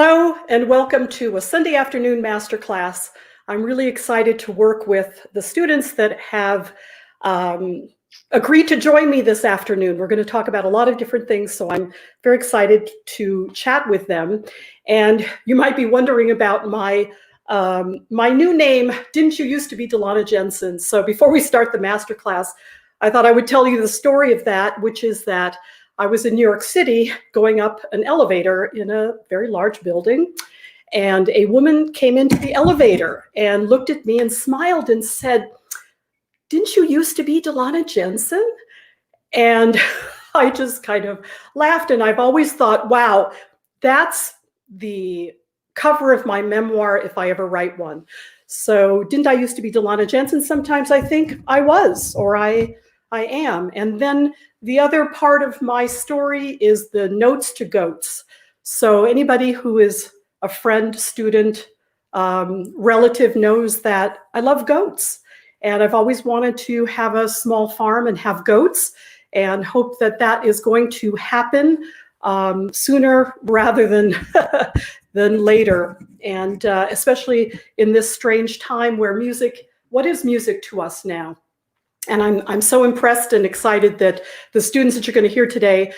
Hello and welcome to a Sunday afternoon masterclass. I'm really excited to work with the students that have agreed to join me this afternoon. We're going to talk about a lot of different things, so I'm very excited to chat with them. And you might be wondering about my new name. Didn't you used to be Dylana Jenson? So before we start the masterclass, I thought I would tell you the story of that, which is that I was in New York City going up an elevator in a very large building, and a woman came into the elevator and looked at me and smiled and said, "Didn't you used to be Dylana Jenson?" And I just kind of laughed, and I've always thought, wow, that's the cover of my memoir if I ever write one. So didn't I used to be Dylana Jenson? Sometimes I think I was, or I am. And then the other part of my story is the notes to goats. So anybody who is a friend, student, relative knows that I love goats. And I've always wanted to have a small farm and have goats, and hope that that is going to happen sooner rather than, than later. And especially in this strange time where music, what is music to us now? And I'm so impressed and excited that the students that you're going to hear today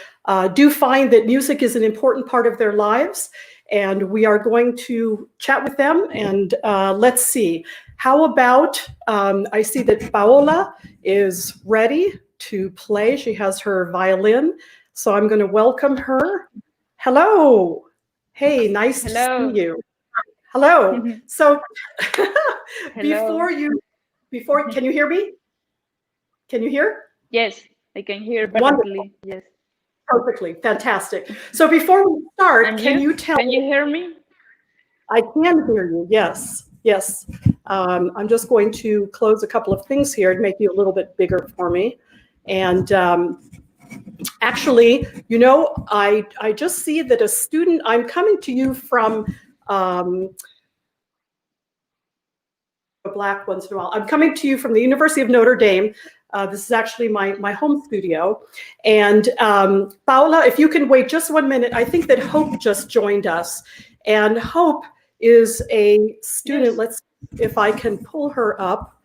do find that music is an important part of their lives. And we are going to chat with them. And let's see, how about, I see that Paola is ready to play. She has her violin. So I'm going to welcome her. Hello. Hey, nice to see you. Hello. So Hello. before, can you hear me? Can you hear? Yes, I can hear perfectly. Wonderful. Yes. Perfectly. Fantastic. So before we start, can you tell me? Can you hear me? I can hear you. Yes. Yes. I'm just going to close a couple of things here to make you a little bit bigger for me. And actually, you know, I just see that a student, I'm coming to you from Black once in a while. I'm coming to you from the University of Notre Dame. This is actually my home studio. And Paola, if you can wait just 1 minute, I think that Hope just joined us. And Hope is a student. Yes. Let's, if I can pull her up,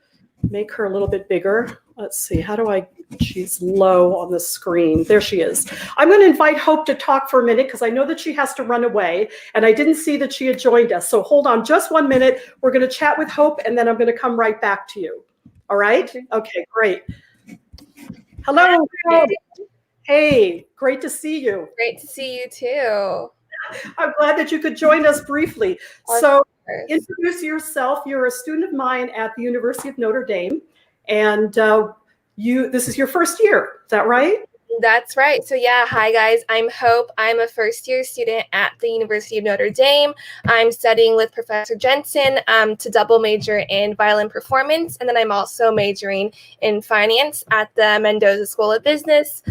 make her a little bit bigger. Let's see, how do I, she's low on the screen. There she is. I'm going to invite Hope to talk for a minute because I know that she has to run away, and I didn't see that she had joined us. So hold on just 1 minute. We're going to chat with Hope, and then I'm going to come right back to you. All right? Okay, great. Hello. Hey, great to see you. Great to see you too. I'm glad that you could join us briefly. So introduce yourself. You're a student of mine at the University of Notre Dame, and this is your first year. Is that right? That's right. So yeah, hi guys, I'm Hope. I'm a first-year student at the University of Notre Dame. I'm studying with Professor Jenson to double major in violin performance, and then I'm also majoring in finance at the Mendoza School of Business.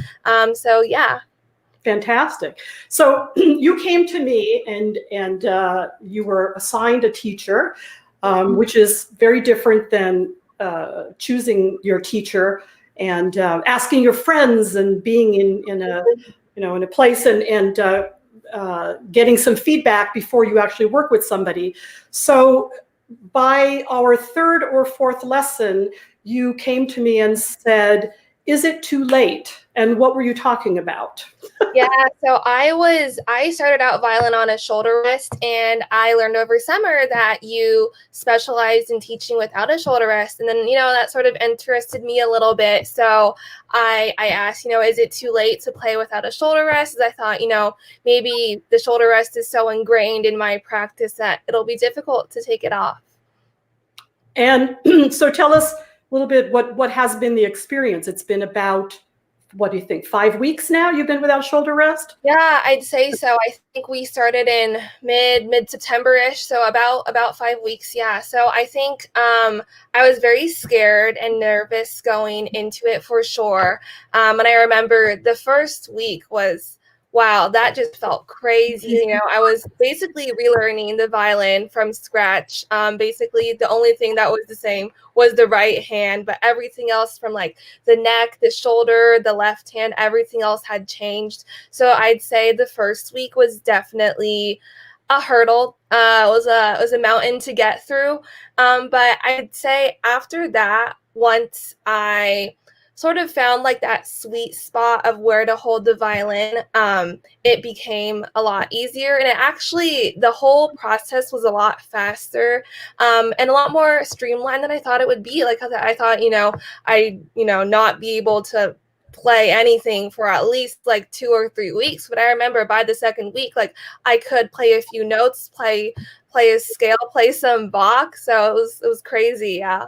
So yeah. Fantastic. So you came to me and you were assigned a teacher, which is very different than choosing your teacher and asking your friends and being in a place and getting some feedback before you actually work with somebody. So by our third or fourth lesson, you came to me and said, "Is it too late?" And what were you talking about? Yeah, so I started out violin on a shoulder rest, and I learned over summer that you specialized in teaching without a shoulder rest. And then, that sort of interested me a little bit. So I asked, is it too late to play without a shoulder rest? As I thought, maybe the shoulder rest is so ingrained in my practice that it'll be difficult to take it off. And so tell us a little bit what has been the experience. It's been about, what do you think, 5 weeks now you've been without shoulder rest? Yeah, I'd say so. I think we started in mid-September-ish, so about 5 weeks. Yeah. So I think I was very scared and nervous going into it for sure. And I remember the first week was, wow, that just felt crazy. I was basically relearning the violin from scratch. Basically, the only thing that was the same was the right hand, but everything else from like the neck, the shoulder, the left hand, everything else had changed. So I'd say the first week was definitely a hurdle. It was a mountain to get through. But I'd say after that, once I sort of found like that sweet spot of where to hold the violin, it became a lot easier. And it actually, the whole process was a lot faster, and a lot more streamlined than I thought it would be. Like I thought, not be able to play anything for at least like 2 or 3 weeks. But I remember by the second week, like I could play a few notes, play a scale, play some Bach. So it was crazy. Yeah.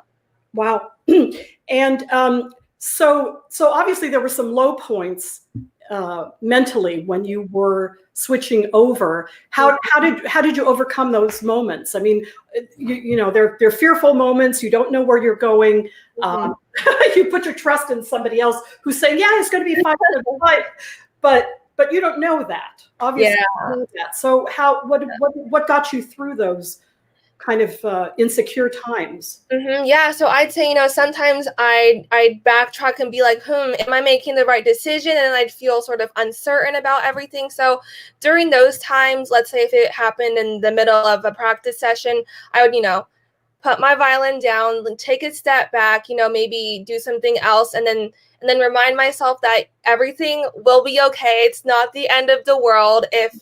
Wow. And so obviously there were some low points mentally when you were switching over. How did you overcome those moments? I mean, they're fearful moments. You don't know where you're going. You put your trust in somebody else who's saying, "Yeah, it's going to be fine," but you don't know that. Obviously, you don't know that. So what got you through those kind of insecure times? Yeah, so I'd say, sometimes I'd backtrack and be like, am I making the right decision? And I'd feel sort of uncertain about everything. So during those times, let's say if it happened in the middle of a practice session, I would, put my violin down, take a step back, maybe do something else, and then remind myself that everything will be okay. It's not the end of the world if,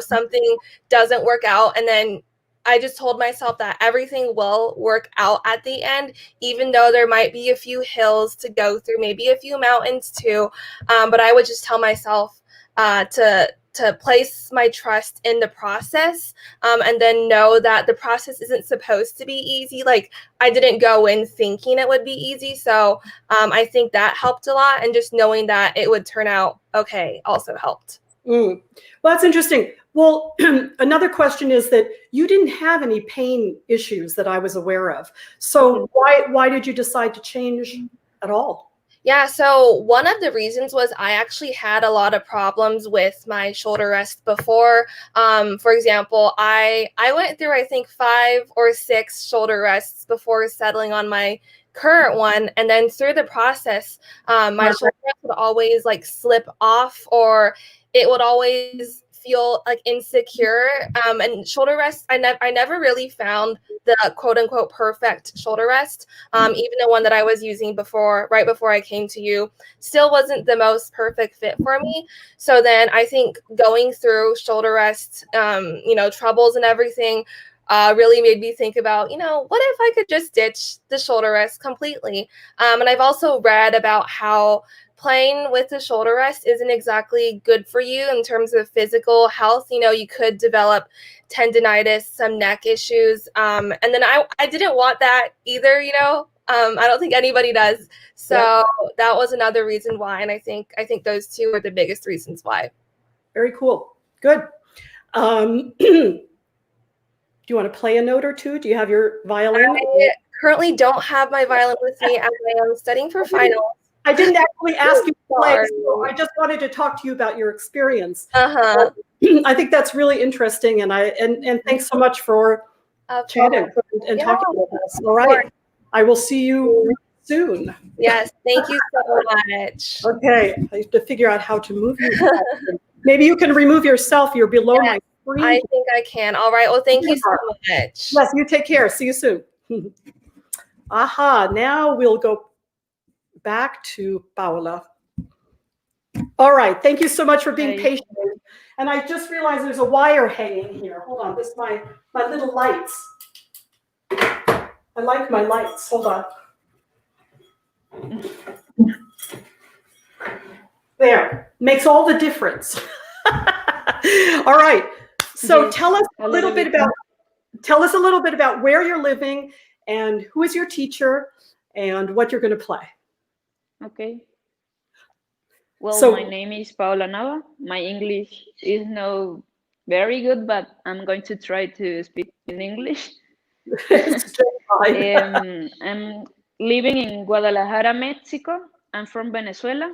something doesn't work out. And then I just told myself that everything will work out at the end, even though there might be a few hills to go through, maybe a few mountains too. But I would just tell myself to place my trust in the process, and then know that the process isn't supposed to be easy. Like I didn't go in thinking it would be easy. So I think that helped a lot. And just knowing that it would turn out okay also helped. Well, that's interesting. Well, another question is that you didn't have any pain issues that I was aware of. So why did you decide to change at all? Yeah, so one of the reasons was I actually had a lot of problems with my shoulder rest before. For example, I went through, I think, 5 or 6 shoulder rests before settling on my current one. And then through the process, my shoulder rest would always like slip off, or it would always feel like insecure. And shoulder rest, I never really found the quote unquote perfect shoulder rest. Even the one that I was using right before I came to you, still wasn't the most perfect fit for me. So then I think going through shoulder rest, troubles and everything, really made me think about, what if I could just ditch the shoulder rest completely? And I've also read about how playing with the shoulder rest isn't exactly good for you in terms of physical health. You could develop tendinitis, some neck issues. And then I didn't want that either, I don't think anybody does. So that was another reason why. And I think those two are the biggest reasons why. Very cool. Good. Do you want to play a note or two? Do you have your violin? I currently don't have my violin with me as I am studying for finals. I didn't actually ask you to play, so I just wanted to talk to you about your experience. I think that's really interesting, and thanks so much for chatting and talking with us. All right, I will see you soon. Yes, thank you so much. Okay, I have to figure out how to move you. Maybe you can remove yourself. You're below my screen. I think I can. All right. Well, thank you so much. Yes, you take care. See you soon. Aha, now we'll go back to Paola. All right, thank you so much for being patient. And I just realized there's a wire hanging here. Hold on, this is my little lights. I like my lights. Hold on. There, makes all the difference. All right, so tell us a little bit about where you're living and who is your teacher and what you're going to play. Okay. Well, my name is Paola Nava. My English is not very good, but I'm going to try to speak in English. I'm living in Guadalajara, Mexico. I'm from Venezuela.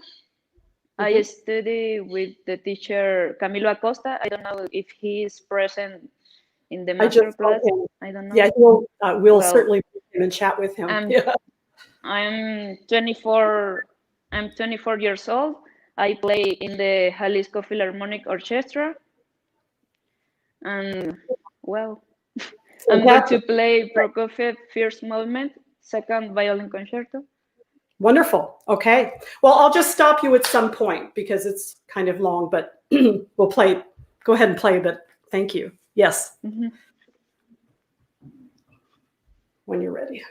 I study with the teacher Camilo Acosta. I don't know if he is present in the Masterclass. I don't know. Yeah, we'll certainly meet him and chat with him. I'm 24. I'm 24 years old. I play in the Jalisco Philharmonic Orchestra. And well, So I'm going to play Prokofiev First Movement, Second Violin Concerto. Wonderful. Okay. Well, I'll just stop you at some point because it's kind of long, but we'll play. Go ahead and play, but thank you. Yes. Mm-hmm. When you're ready.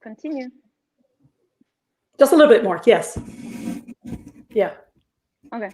Continue. Just a little bit more. Yes. Yeah. Okay.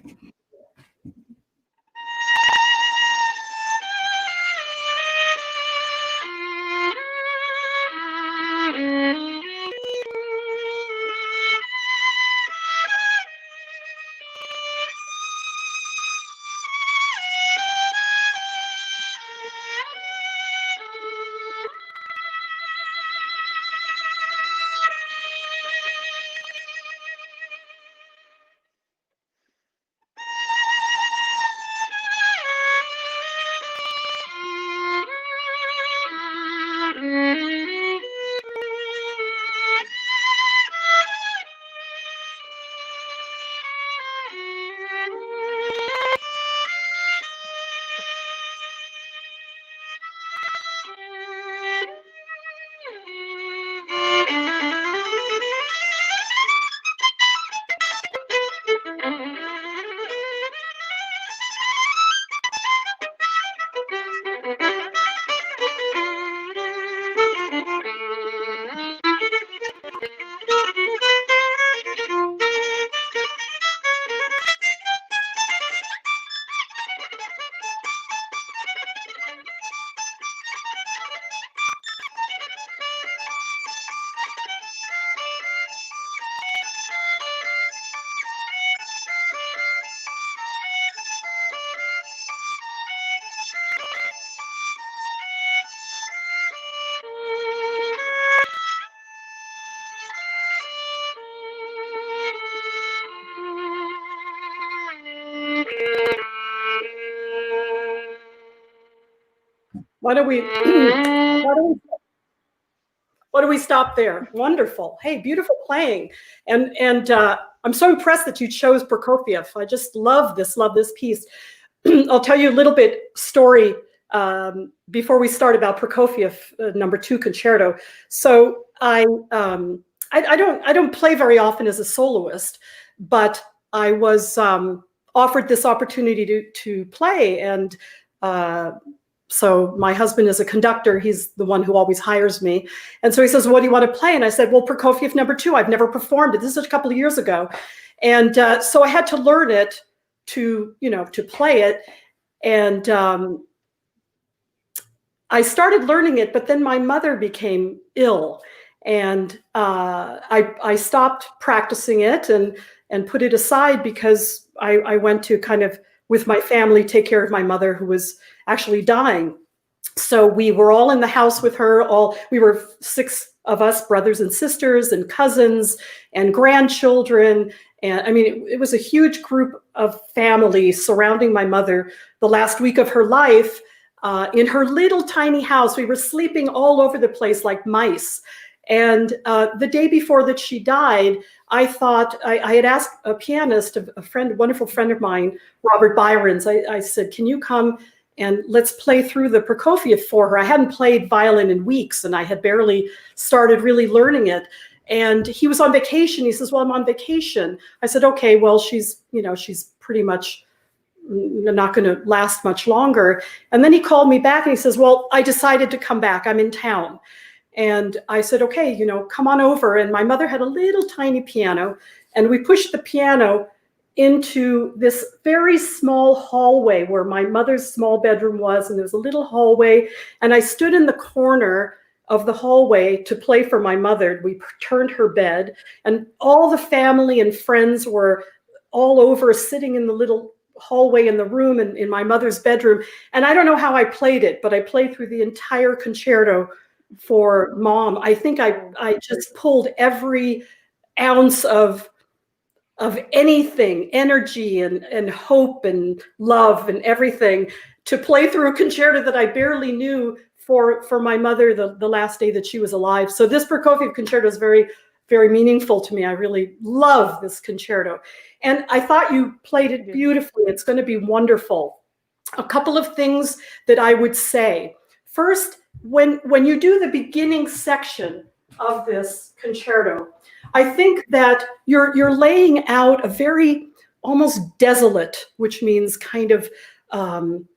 Why don't we stop there? Wonderful. Hey, beautiful playing. And I'm so impressed that you chose Prokofiev. I just love this piece. I'll tell you a little bit story before we start about Prokofiev number 2 concerto. So I don't play very often as a soloist, but I was offered this opportunity to play, and so my husband is a conductor. He's the one who always hires me. And so he says, what do you want to play? And I said, well, Prokofiev number 2. I've never performed it. This is a couple of years ago. And so I had to learn it to play it. And I started learning it, but then my mother became ill. And I stopped practicing it and put it aside because I went to kind of, with my family, take care of my mother who was actually dying. So we were all in the house with her. We were 6 of us, brothers and sisters and cousins and grandchildren. And I mean, it was a huge group of family surrounding my mother the last week of her life in her little tiny house. We were sleeping all over the place like mice. And the day before that she died, I thought, I had asked a pianist, a friend, a wonderful friend of mine, Robert Byron's, I said, can you come and let's play through the Prokofiev for her. I hadn't played violin in weeks and I had barely started really learning it. And he was on vacation. He says, well, I'm on vacation. I said, okay, well, she's pretty much not going to last much longer. And then he called me back and he says, well, I decided to come back. I'm in town. And I said, okay, come on over. And my mother had a little tiny piano and we pushed the piano into this very small hallway where my mother's small bedroom was, and there was a little hallway, and I stood in the corner of the hallway to play for my mother. We turned her bed, and all the family and friends were all over sitting in the little hallway in the room and in my mother's bedroom. And I don't know how I played it, but I played through the entire concerto for Mom. I think I just pulled every ounce of anything, energy and hope and love and everything to play through a concerto that I barely knew for my mother the last day that she was alive. So this Prokofiev concerto is very, very meaningful to me. I really love this concerto. And I thought you played it beautifully. It's going to be wonderful. A couple of things that I would say. First, when you do the beginning section of this concerto, I think that you're laying out a very almost desolate, which means kind of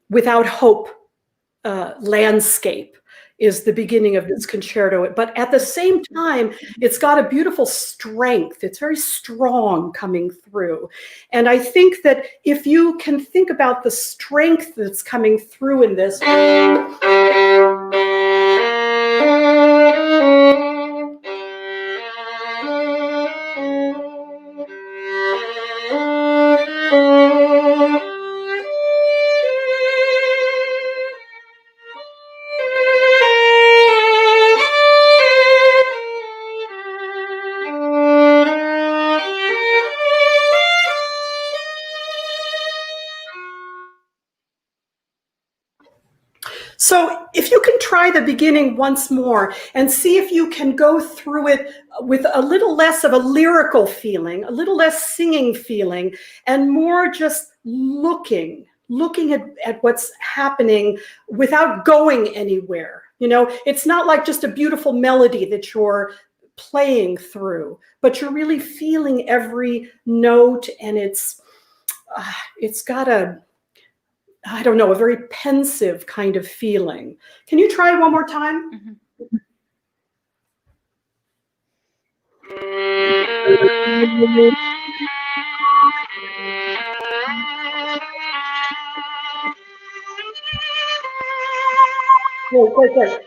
without hope landscape is the beginning of this concerto. But at the same time, it's got a beautiful strength. It's very strong coming through. And I think that if you can think about the strength that's coming through in this, so if you can try the beginning once more and see if you can go through it with a little less of a lyrical feeling, a little less singing feeling, and more just looking at what's happening without going anywhere. It's not like just a beautiful melody that you're playing through, but you're really feeling every note, and it's got a very pensive kind of feeling. Can you try one more time? Mm-hmm. Great.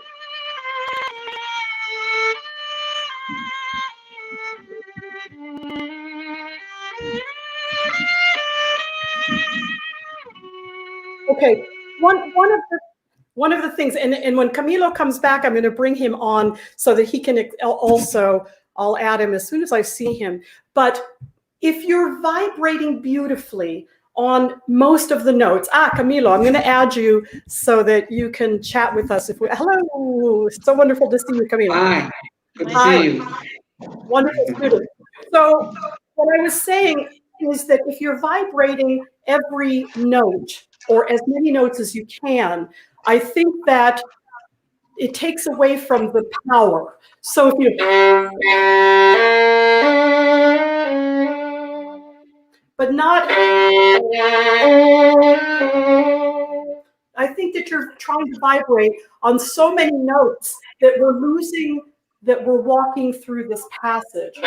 Okay, one of the things, and when Camilo comes back, I'm going to bring him on so that he can also, I'll add him as soon as I see him. But if you're vibrating beautifully on most of the notes, Camilo, I'm going to add you so that you can chat with us. Hello, it's so wonderful to see you, Camilo. Hi, good to see you. Wonderful student. So what I was saying is that if you're vibrating every note or as many notes as you can, I think that it takes away from the power. So if you, but not, I think that you're trying to vibrate on so many notes that we're walking through this passage.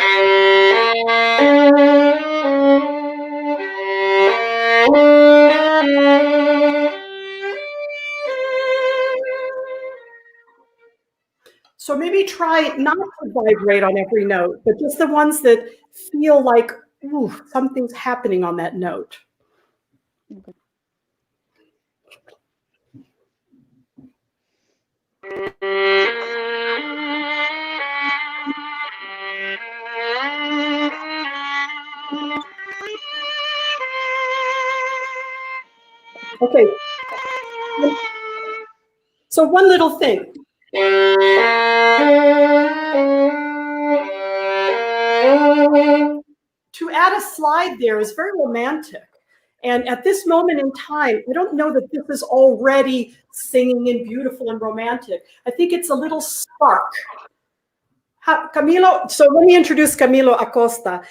So maybe try not to vibrate on every note, but just the ones that feel like, ooh, something's happening on that note. Okay. Okay. So one little thing. To add a slide there is very romantic. And at this moment in time, I don't know that this is already singing and beautiful and romantic. I think it's a little spark. Camilo, so let me introduce Camilo Acosta,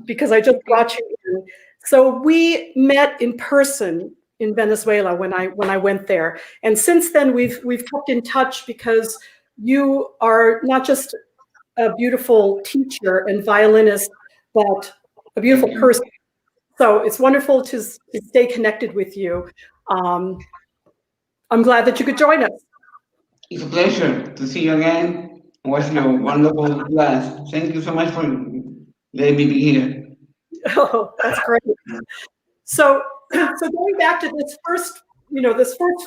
because I just brought you in. So we met in person in Venezuela when I went there. And since then, we've kept in touch because you are not just a beautiful teacher and violinist, but a beautiful person. So it's wonderful to stay connected with you. I'm glad that you could join us. It's a pleasure to see you again and watch your wonderful class. Thank you so much for letting me be here. Oh, that's great. So going back to this first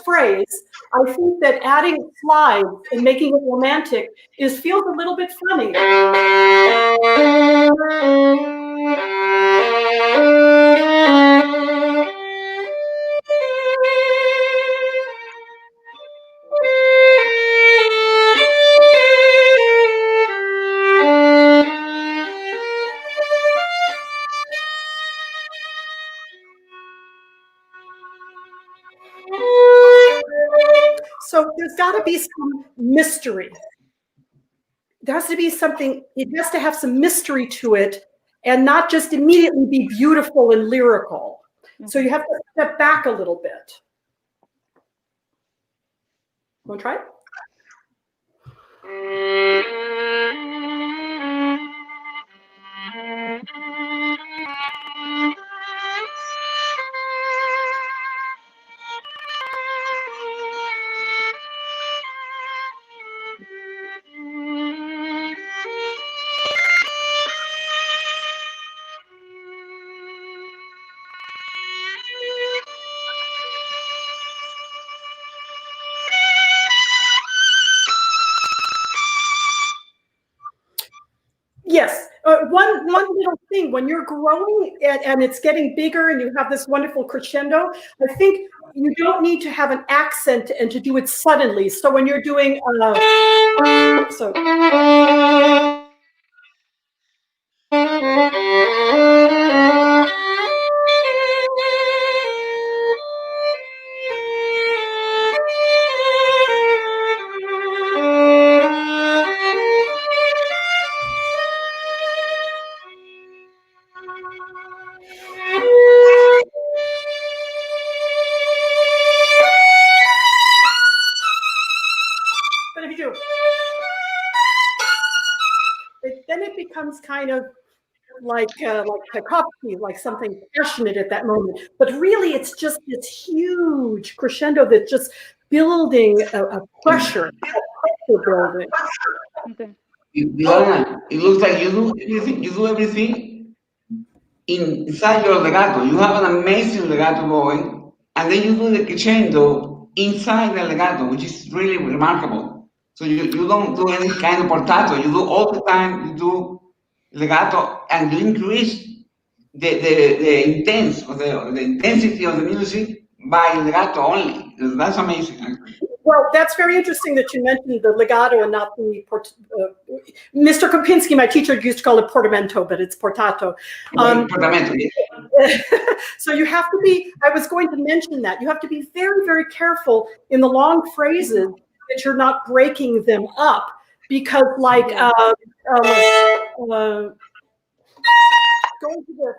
phrase, I think that adding slides and making it romantic feels a little bit funny. So there's got to be some mystery. There has to be something, it has to have some mystery to it and not just immediately be beautiful and lyrical. So you have to step back a little bit. Want to try it? Yes. One little thing, when you're growing and it's getting bigger and you have this wonderful crescendo, I think you don't need to have an accent and to do it suddenly. So when you're doing, but if you do, then it becomes kind of like Tchaikovsky, like something passionate at that moment. But really, it's just this huge crescendo that's just building a pressure building. Okay. Dylana, it looks like you do everything inside your legato. You have an amazing legato going, and then you do the crescendo inside the legato, which is really remarkable. So you don't do any kind of portato. You do all the time, you do legato, and you increase the intensity of the music by legato only. That's amazing. Well, that's very interesting that you mentioned the legato and not the Mr. Kopinski, my teacher, used to call it portamento, but it's portato. Portamento, yeah. So you have to be, I was going to mention that, you have to be very, very careful in the long phrases that you're not breaking them up, because like, going to this.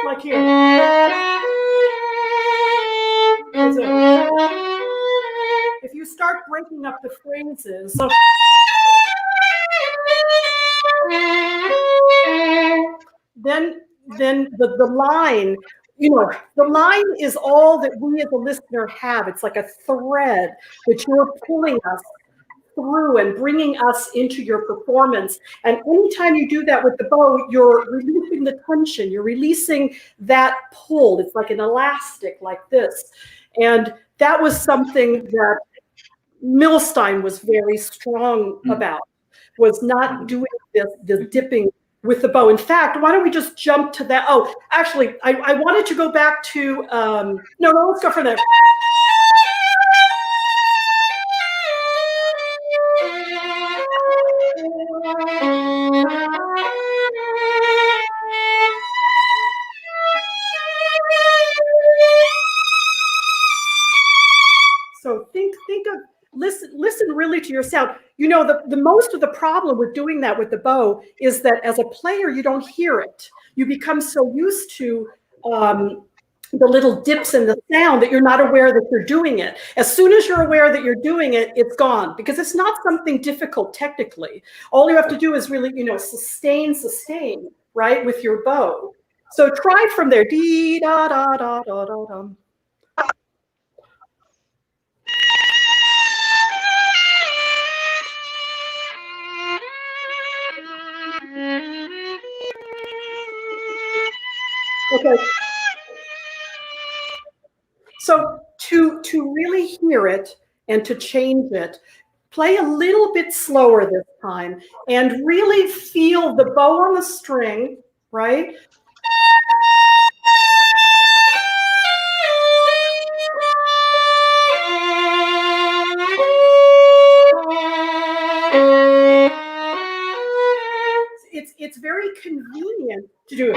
Like here. If you start breaking up the phrases, so then the line, the line is all that we as a listener have. It's like a thread that you're pulling us through and bringing us into your performance. And anytime you do that with the bow, you're releasing the tension, you're releasing that pull. It's like an elastic like this. And that was something that Milstein was very strong about, was not doing this dipping with the bow. In fact, why don't we just jump to that? Oh, actually, I wanted to go back to, no, let's go for that. So think of, listen really to your sound. You know, the most of the problem with doing that with the bow is that as a player, you don't hear it. You become so used to the little dips in the sound that you're not aware that you're doing it. As soon as you're aware that you're doing it, it's gone, because it's not something difficult technically. All you have to do is really, you know, sustain, right, with your bow. So try from there. Dee da da da da da da. Okay. So to really hear it and to change it, play a little bit slower this time and really feel the bow on the string, right? It's very convenient to do it.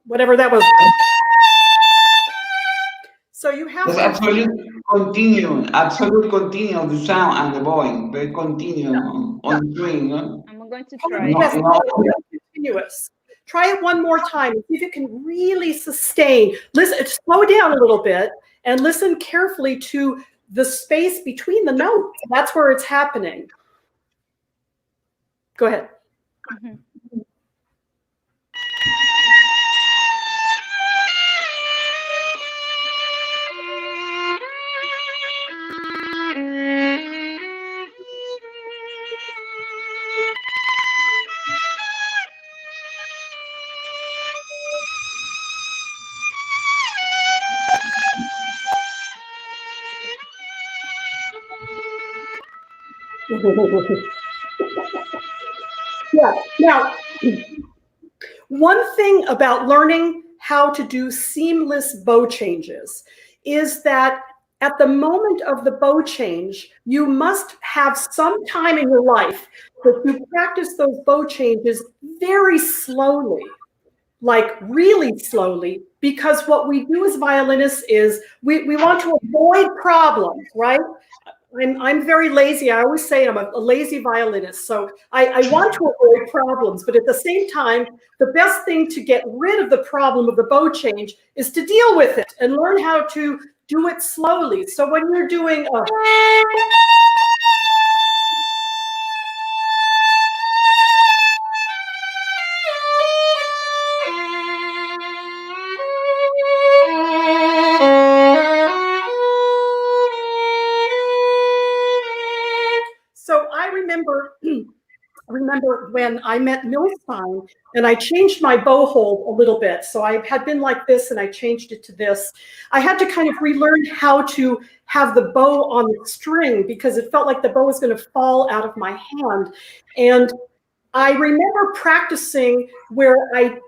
Whatever that was. So you have There's absolute continuum of the sound and the bowing, very continuum on the string. No? I'm going to try. Yes, continuous. Try it one more time and see if it can really sustain. Listen, slow down a little bit and listen carefully to the space between the notes. That's where it's happening. Go ahead. Mm-hmm. Yeah. Now, one thing about learning how to do seamless bow changes is that at the moment of the bow change, you must have some time in your life that you practice those bow changes very slowly, like really slowly, because what we do as violinists is we want to avoid problems, right? I'm very lazy. I always say I'm a lazy violinist. So I want to avoid problems, but at the same time, the best thing to get rid of the problem of the bow change is to deal with it and learn how to do it slowly. So when you're doing a So I remember when I met Milstein and I changed my bow hold a little bit. So I had been like this and I changed it to this. I had to kind of relearn how to have the bow on the string because it felt like the bow was going to fall out of my hand. And I remember practicing where I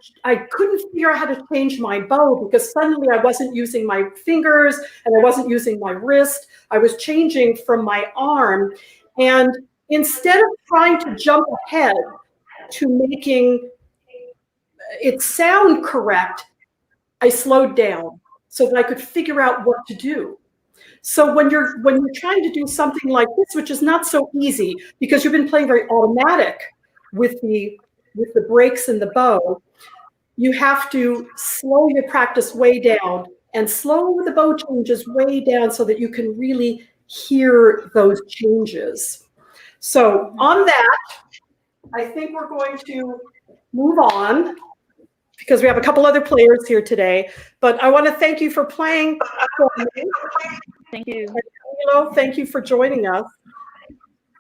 couldn't figure out how to change my bow because suddenly I wasn't using my fingers and I wasn't using my wrist. I was changing from my arm. And instead of trying to jump ahead to making it sound correct, I slowed down so that I could figure out what to do. So when you're trying to do something like this, which is not so easy because you've been playing very automatic with the breaks in the bow, you have to slow your practice way down and slow the bow changes way down so that you can really hear those changes. So on that, I think we're going to move on because we have a couple other players here today. But I want to thank you for playing for me. Thank you. And Camilo, thank you for joining us.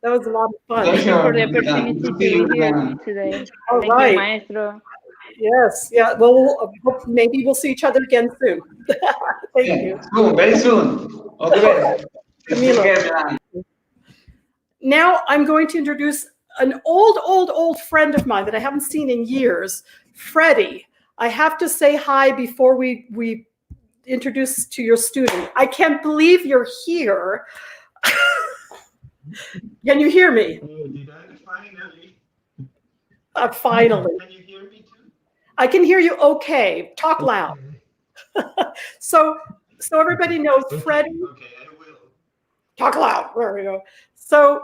That was a lot of fun. Thank you for the Pleasure. opportunity to Good to see you, be here Dylana. today. All Thank right. you, Maestro. Yes. Yeah. Well, maybe we'll see each other again soon. Thank you. Yeah, soon, very soon. All the best. Take Camilo. care, Dylana. Now I'm going to introduce an old friend of mine that I haven't seen in years, Freddy. I have to say hi before we introduce to your student. I can't believe you're here. Can you hear me? Oh, did I finally? Finally. Can you hear me too? I can hear you okay. Talk loud. So everybody knows Freddy. Okay, I will. Talk loud. There we go. So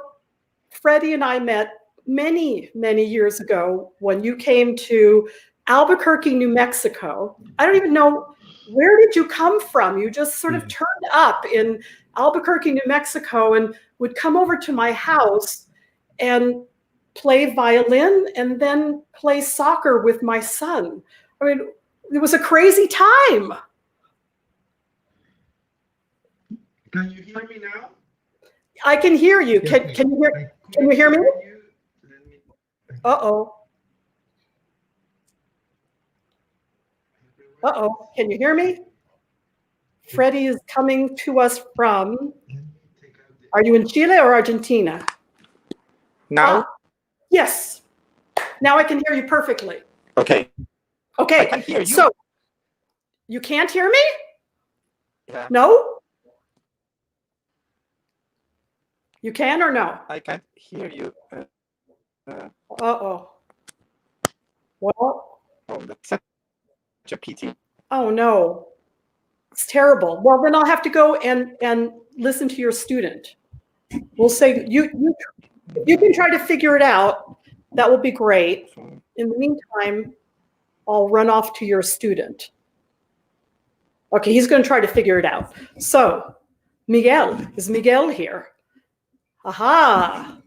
Freddy and I met many years ago when you came to Albuquerque, New Mexico. I don't even know, where did you come from? You just sort of turned up in Albuquerque, New Mexico, and would come over to my house and play violin and then play soccer with my son. I mean, it was a crazy time. Can you hear me now? I can hear you. Can you hear me? Uh-oh. Uh-oh. Can you hear me? Freddy is coming to us from, are you in Chile or Argentina? Now? Yes. Now I can hear you perfectly. Okay. Okay. I can hear you. So, you can't hear me? Yeah. No? You can or no? I can't hear you. Uh-oh. Well, Oh, that's such a pity. oh no. It's terrible. Well, then I'll have to go and listen to your student. We'll say you can try to figure it out. That will be great. In the meantime, I'll run off to your student. Okay, he's going to try to figure it out. So, Miguel, is Miguel here? Aha.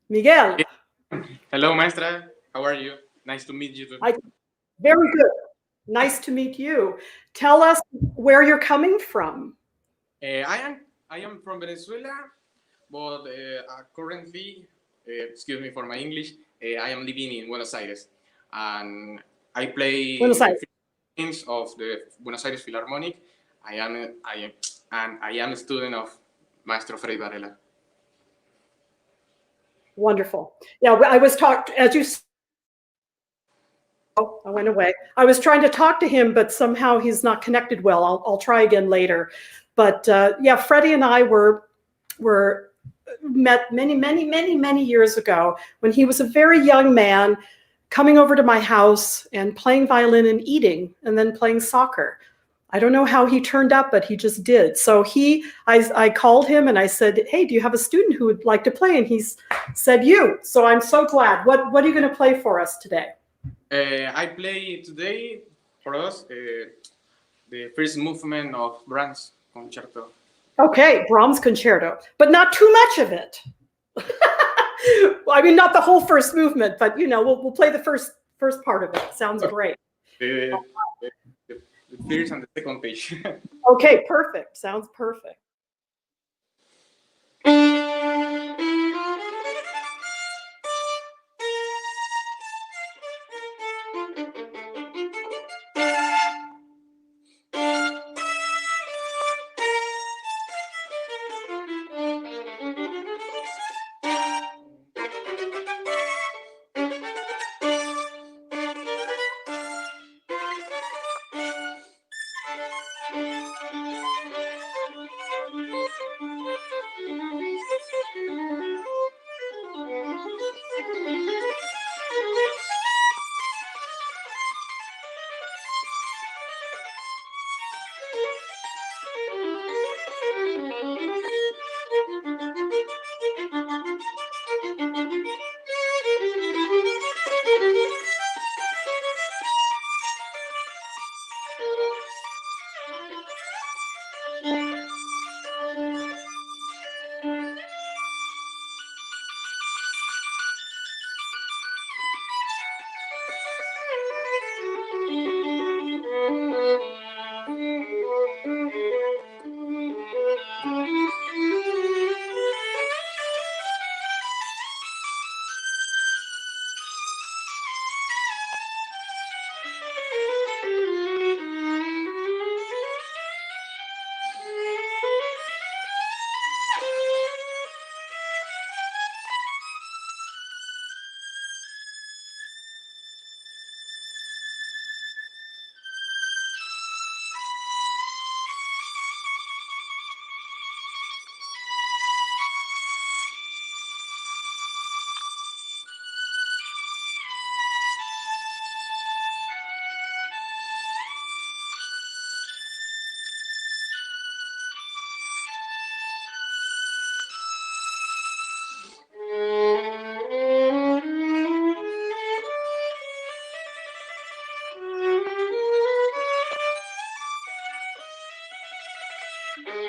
Miguel. Hello, Maestra. How are you? Nice to meet you too. Very good. Nice to meet you. Tell us where you're coming from. I am from Venezuela, but currently, excuse me for my English, I am living in Buenos Aires, and I play Buenos Aires. things of the Buenos Aires Philharmonic. I am a student of Maestro Freddy Varela. Wonderful. Yeah, I was as you. Oh, I went away. I was trying to talk to him, but somehow he's not connected well. I'll try again later. But yeah, Freddy and I were met many years ago when he was a very young man coming over to my house and playing violin and eating and then playing soccer. I don't know how he turned up, but he just did. So I called him and I said, hey, do you have a student who would like to play? And he said you. So I'm so glad. What are you going to play for us today? I play today for us the first movement of Brahms concerto. Okay, Brahms concerto, but not too much of it. I mean, not the whole first movement, but we'll play the first part of it. Sounds great. The first and the second page. Okay, perfect. Sounds perfect.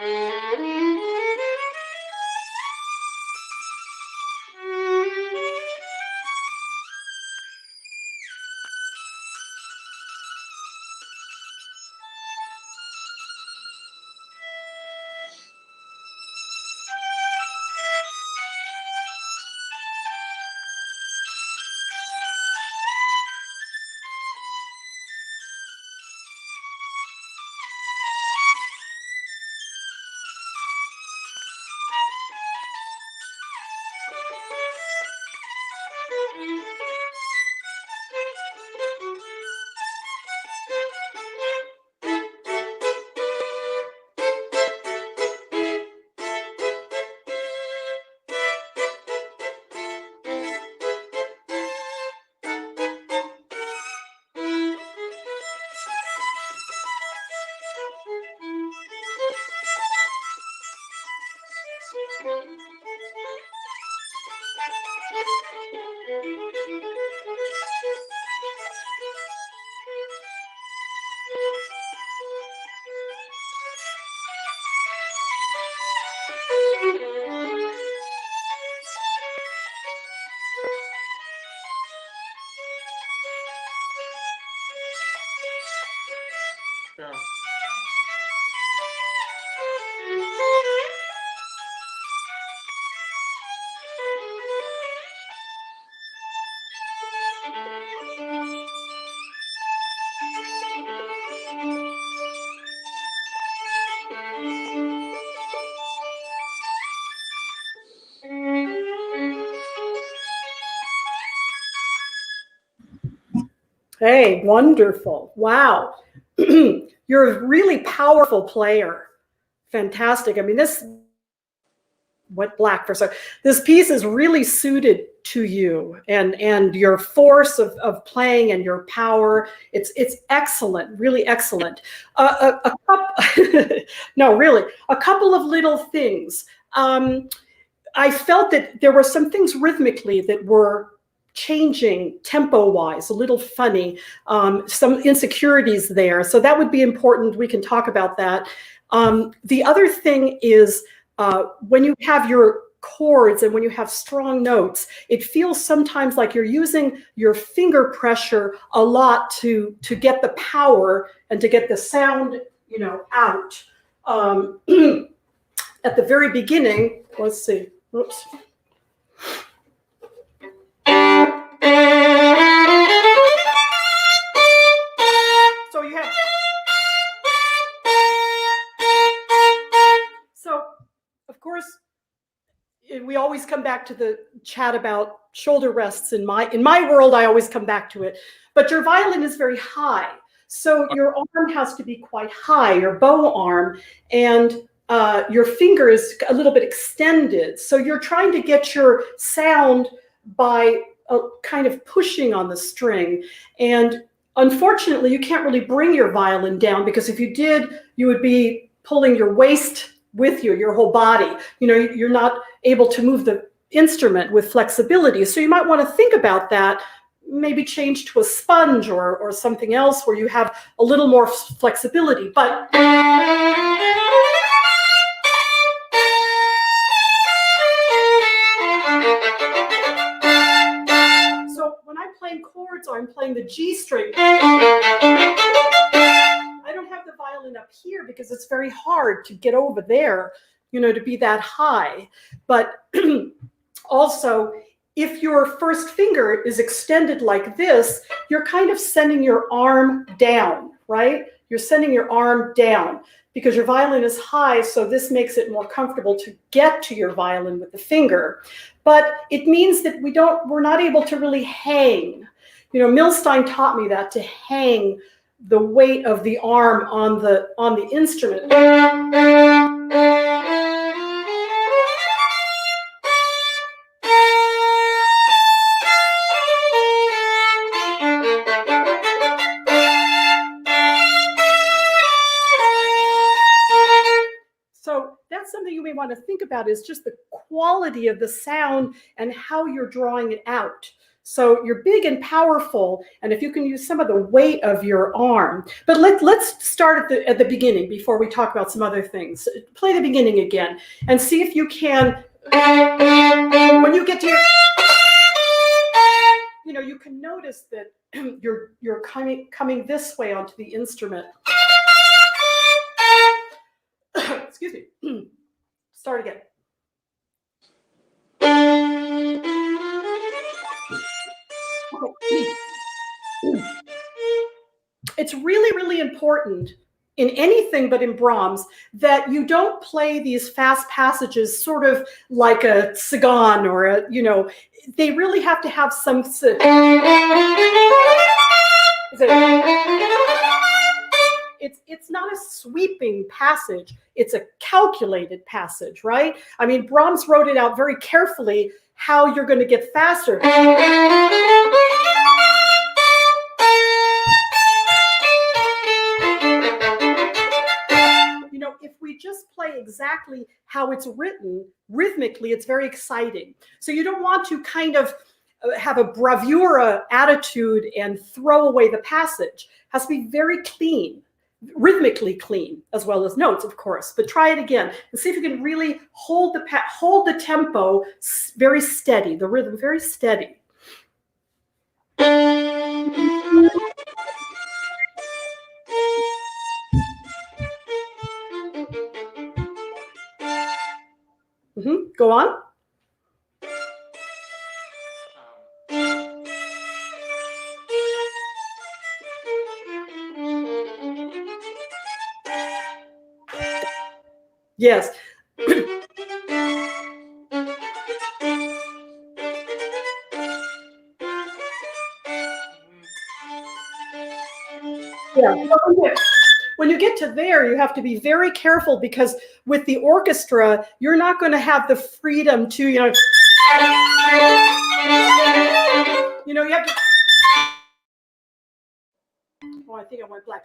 Yeah. Hey, wonderful. Wow. You're a really powerful player. Fantastic. I mean, this went black for a second. This piece is really suited to you and your force of playing and your power. It's excellent, really excellent. No, really, a couple of little things. I felt that there were some things rhythmically that were changing tempo-wise, a little funny, some insecurities there. So that would be important. We can talk about that. The other thing is when you have your chords and when you have strong notes, it feels sometimes like you're using your finger pressure a lot to get the power and to get the sound, you know, out. At the very beginning, let's see. Oops. So you have. So, of course, we always come back to the chat about shoulder rests. In my world, I always come back to it. But your violin is very high, so your arm has to be quite high, your bow arm, and your finger is a little bit extended. So you're trying to get your sound by kind of pushing on the string. And unfortunately, you can't really bring your violin down, because if you did, you would be pulling your waist with you, your whole body. You know, you're not able to move the instrument with flexibility. So you might want to think about that, maybe change to a sponge or something else where you have a little more flexibility. But so when I'm playing chords or I'm playing the G string, I don't have the violin up here because it's very hard to get over there, you know, to be that high. But also, if your first finger is extended like this, you're kind of sending your arm down, right? You're sending your arm down because your violin is high, so this makes it more comfortable to get to your violin with the finger. But it means that we're not able to really hang. You know, Milstein taught me that, to hang the weight of the arm on the instrument. So that's something you may want to think about, is just the quality of the sound and how you're drawing it out. So you're big and powerful, and if you can use some of the weight of your arm. But let's start at the beginning before we talk about some other things. Play the beginning again and see if you can, when you get to your, you can notice that you're coming this way onto the instrument. Excuse me. Start again. It's really, really important in anything but in Brahms that you don't play these fast passages sort of like a Sagan or a, they really have to have some. It's not a sweeping passage. It's a calculated passage, right? I mean, Brahms wrote it out very carefully how you're going to get faster. If we just play exactly how it's written, rhythmically, it's very exciting. So you don't want to kind of have a bravura attitude and throw away the passage. It has to be very clean, rhythmically clean, as well as notes, of course. But try it again and see if you can really hold the tempo very steady, the rhythm very steady. Go on. Yes. Yeah. When you get to there, you have to be very careful because with the orchestra, you're not going to have the freedom to, you have to. Oh, I think I went black.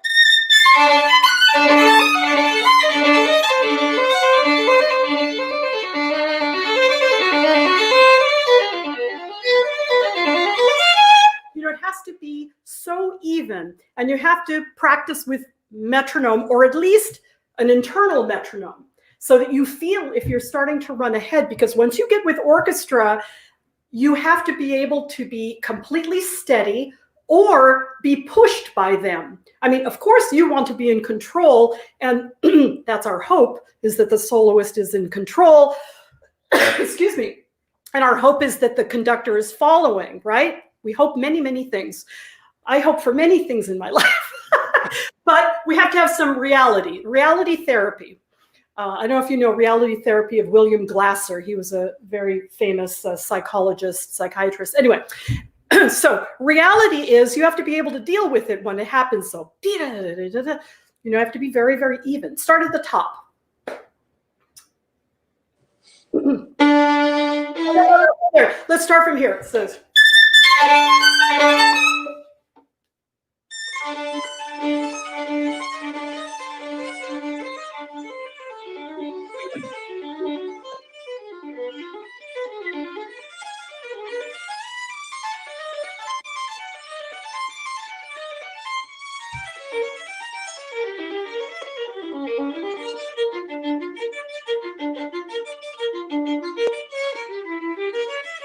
It has to be so even, and you have to practice with metronome, or at least an internal metronome, so that you feel if you're starting to run ahead, because once you get with orchestra, you have to be able to be completely steady or be pushed by them. I mean, of course, you want to be in control, and that's our hope, is that the soloist is in control. Excuse me. And our hope is that the conductor is following, right? We hope many, many things. I hope for many things in my life. But we have to have some reality therapy. I don't know if you know reality therapy of William Glasser. He was a very famous psychiatrist. Anyway, so reality is you have to be able to deal with it when it happens. So, you have to be very, very even. Start at the top. There. Let's start from here. It says.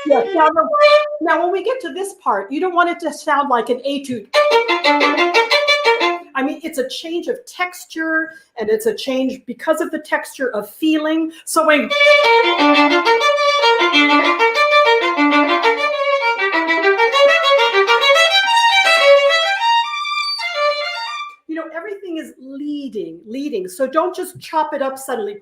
Yes, now when we get to this part, you don't want it to sound like an etude. I mean, it's a change of texture, and it's a change because of the texture of feeling. So when everything is leading. So don't just chop it up suddenly,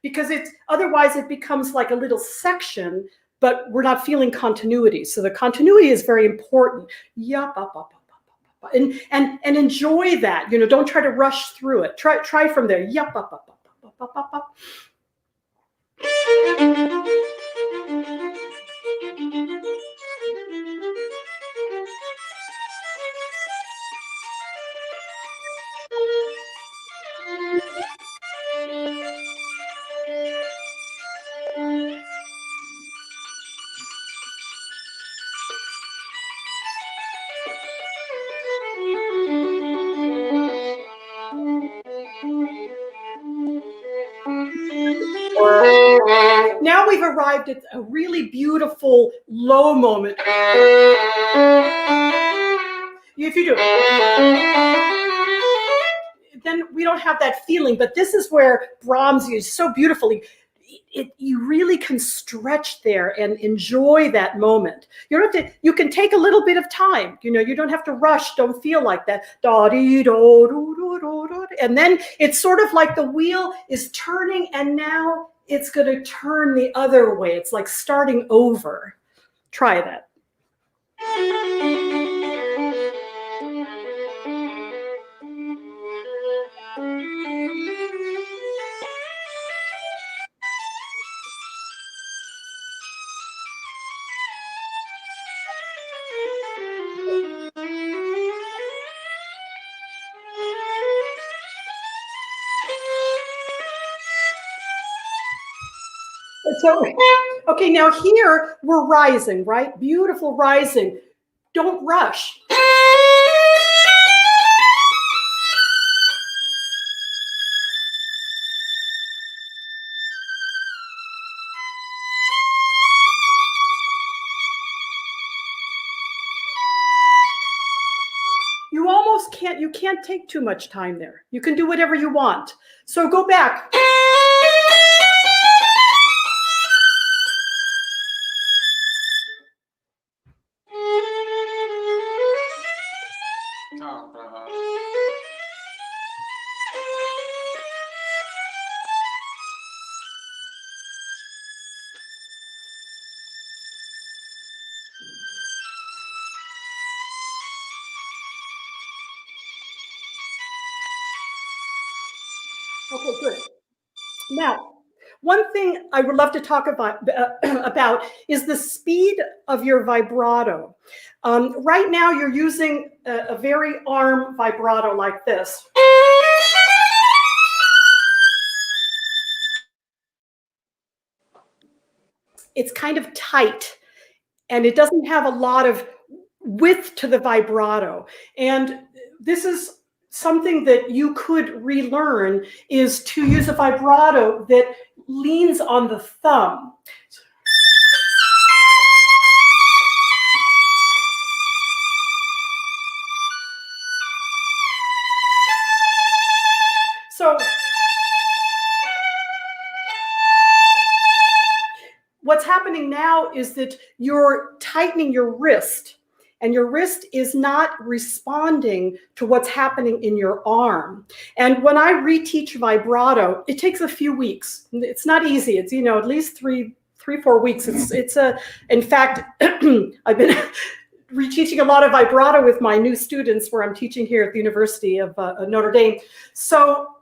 because otherwise it becomes like a little section, but we're not feeling continuity. So the continuity is very important. And enjoy that. Don't try to rush through it. Try from there. now we've arrived at a really beautiful low moment. If you do, then we don't have that feeling, but this is where Brahms used so beautifully. You really can stretch there and enjoy that moment. You don't have to, you can take a little bit of time, you know, you don't have to rush, don't feel like that. And then it's sort of like the wheel is turning and now it's going to turn the other way. It's like starting over. Try that. So, okay, now here we're rising, right? Beautiful rising. Don't rush. You almost can't, you can't take too much time there. You can do whatever you want. So go back. Okay, good. Now, one thing I would love to talk about is the speed of your vibrato. Right now, you're using a very arm vibrato like this. It's kind of tight, and it doesn't have a lot of width to the vibrato. And this is something that you could relearn, is to use a vibrato that leans on the thumb. So what's happening now is that you're tightening your wrist, and your wrist is not responding to what's happening in your arm. And when I reteach vibrato, it takes a few weeks. It's not easy. It's, you know, at least three, 4 weeks. In fact, I've been reteaching a lot of vibrato with my new students where I'm teaching here at the University of Notre Dame. So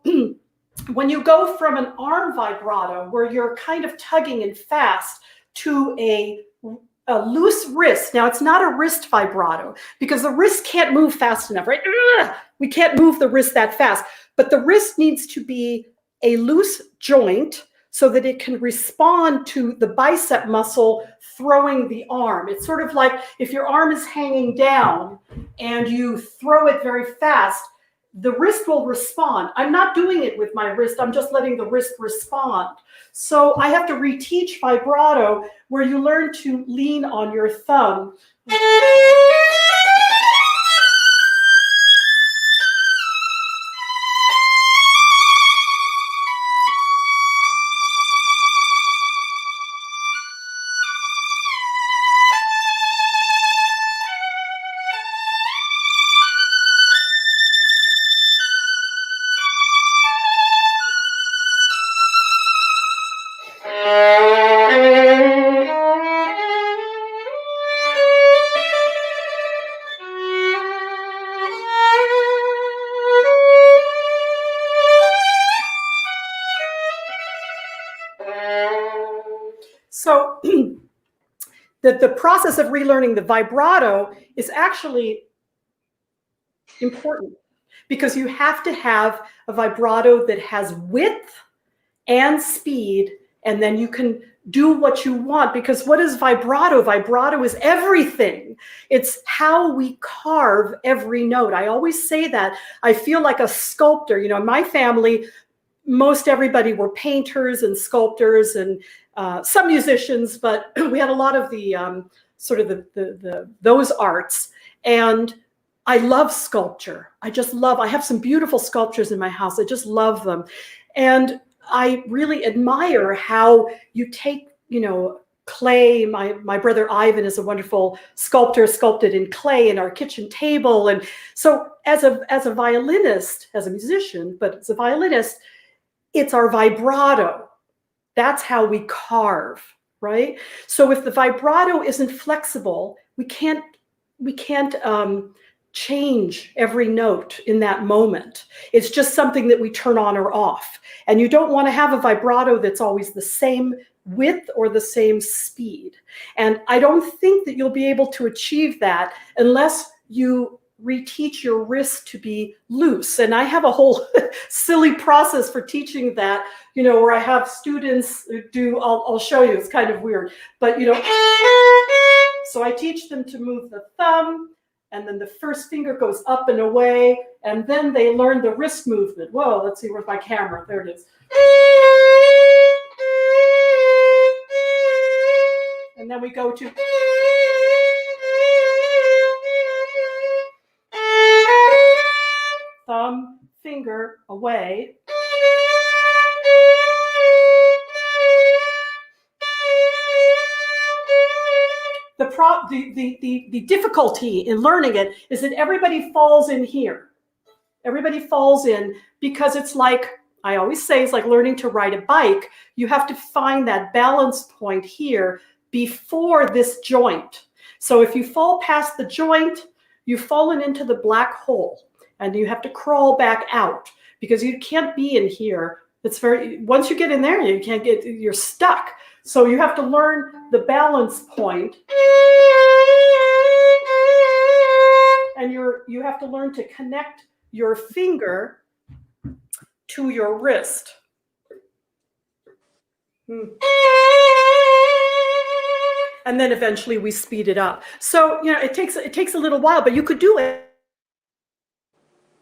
when you go from an arm vibrato where you're kind of tugging and fast to a loose wrist. Now, it's not a wrist vibrato because the wrist can't move fast enough, right? We can't move the wrist that fast, but the wrist needs to be a loose joint so that it can respond to the bicep muscle throwing the arm. It's sort of like if your arm is hanging down and you throw it very fast, the wrist will respond. I'm not doing it with my wrist. I'm just letting the wrist respond. So I have to reteach vibrato where you learn to lean on your thumb. So the process of relearning the vibrato is actually important because you have to have a vibrato that has width and speed, and then you can do what you want. Because what is vibrato? Vibrato is everything. It's how we carve every note. I always say that. I feel like a sculptor. You know, in my family, most everybody were painters and sculptors, and some musicians, but we had a lot of the sort of those arts. And I love sculpture. I have some beautiful sculptures in my house. I just love them. And I really admire how you take, clay. My brother Ivan is a wonderful sculptor, sculpted in clay in our kitchen table. And so as a violinist, as a musician, but as a violinist, it's our vibrato. That's how we carve, right? So if the vibrato isn't flexible, we can't change every note in that moment. It's just something that we turn on or off. And you don't want to have a vibrato that's always the same width or the same speed. And I don't think that you'll be able to achieve that unless you reteach your wrist to be loose. And I have a whole silly process for teaching that, where I have students do, I'll show you, it's kind of weird, but so I teach them to move the thumb, and then the first finger goes up and away, and then they learn the wrist movement. Whoa, let's see, where's my camera? There it is. And then we go to thumb, finger, away. The difficulty in learning it is that everybody falls in here. Everybody falls in because it's like, I always say, it's like learning to ride a bike. You have to find that balance point here before this joint. So if you fall past the joint, you've fallen into the black hole and you have to crawl back out because you can't be in here. Once you get in there, you're stuck. So you have to learn the balance point, and you have to learn to connect your finger to your wrist. And then eventually we speed it up. So, it takes a little while, but you could do it.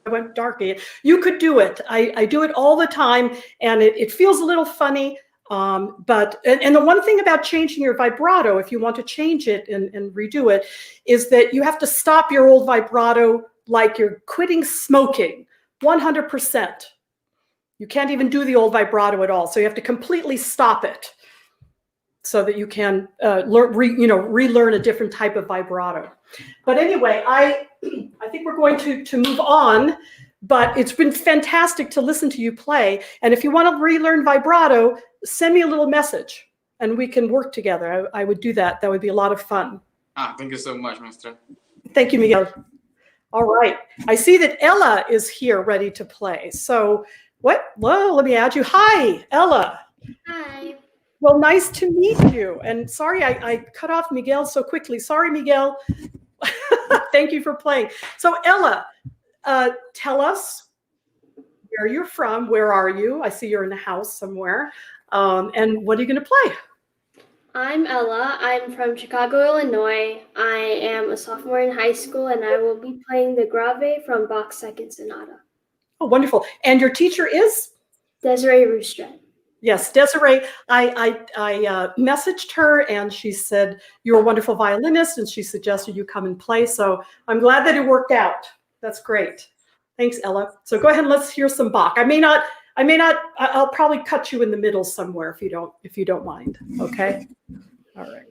I went dark. You could do it. I do it all the time, and it feels a little funny. But the one thing about changing your vibrato, if you want to change it and redo it, is that you have to stop your old vibrato like you're quitting smoking, 100%. You can't even do the old vibrato at all. So you have to completely stop it so that you can relearn a different type of vibrato. But anyway, I think we're going to move on. But it's been fantastic to listen to you play. And if you want to relearn vibrato, send me a little message and we can work together. I would do that. That would be a lot of fun. Thank you so much, Maestra. Thank you, Miguel. All right. I see that Ella is here ready to play. So well, let me add you. Hi, Ella. Hi. Well, nice to meet you. And sorry, I cut off Miguel so quickly. Sorry, Miguel. Thank you for playing. So Ella, tell us where you're from. Where are you? I see you're in a house somewhere. And what are you going to play? I'm Ella. I'm from Chicago, Illinois. I am a sophomore in high school, and I will be playing the Grave from Bach's Second Sonata. Oh, wonderful. And your teacher is? Desiree Roustret. Yes, Desiree. I messaged her, and she said you're a wonderful violinist, and she suggested you come and play. So I'm glad that it worked out. That's great. Thanks, Ella. So go ahead and let's hear some Bach. I'll probably cut you in the middle somewhere if you don't mind. Okay. All right.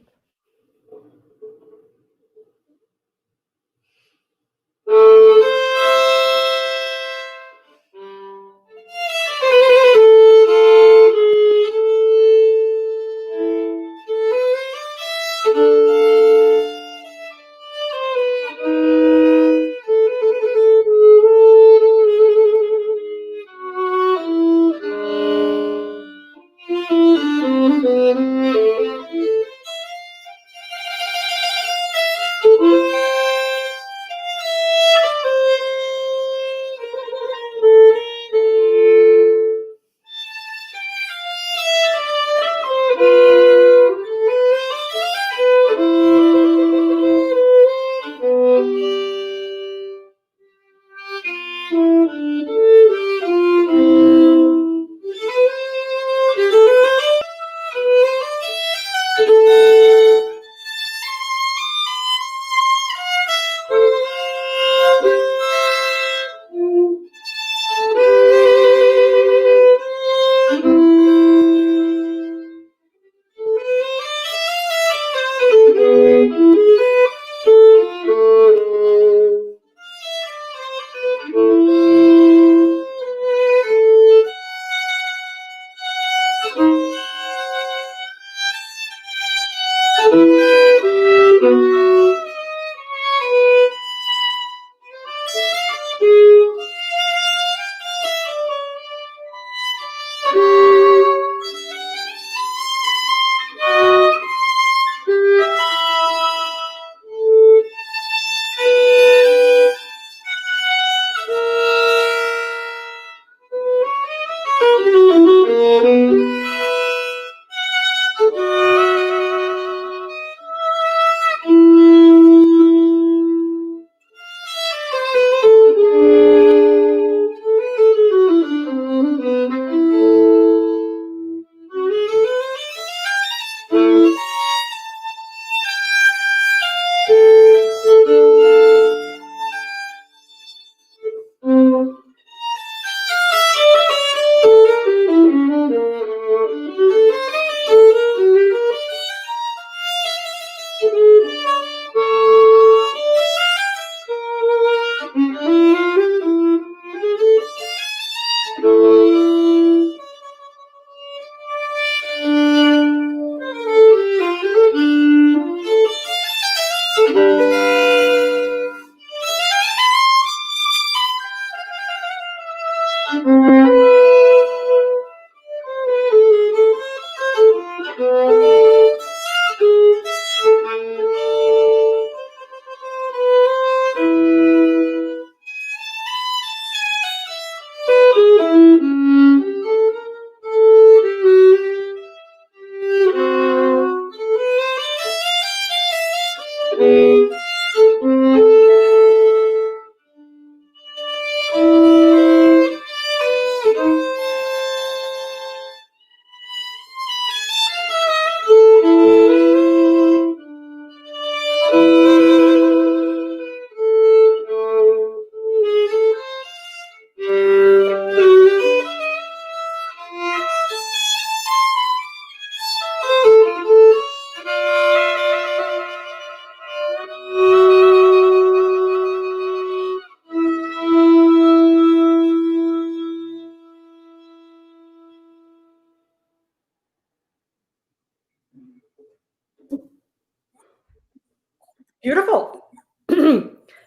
Beautiful.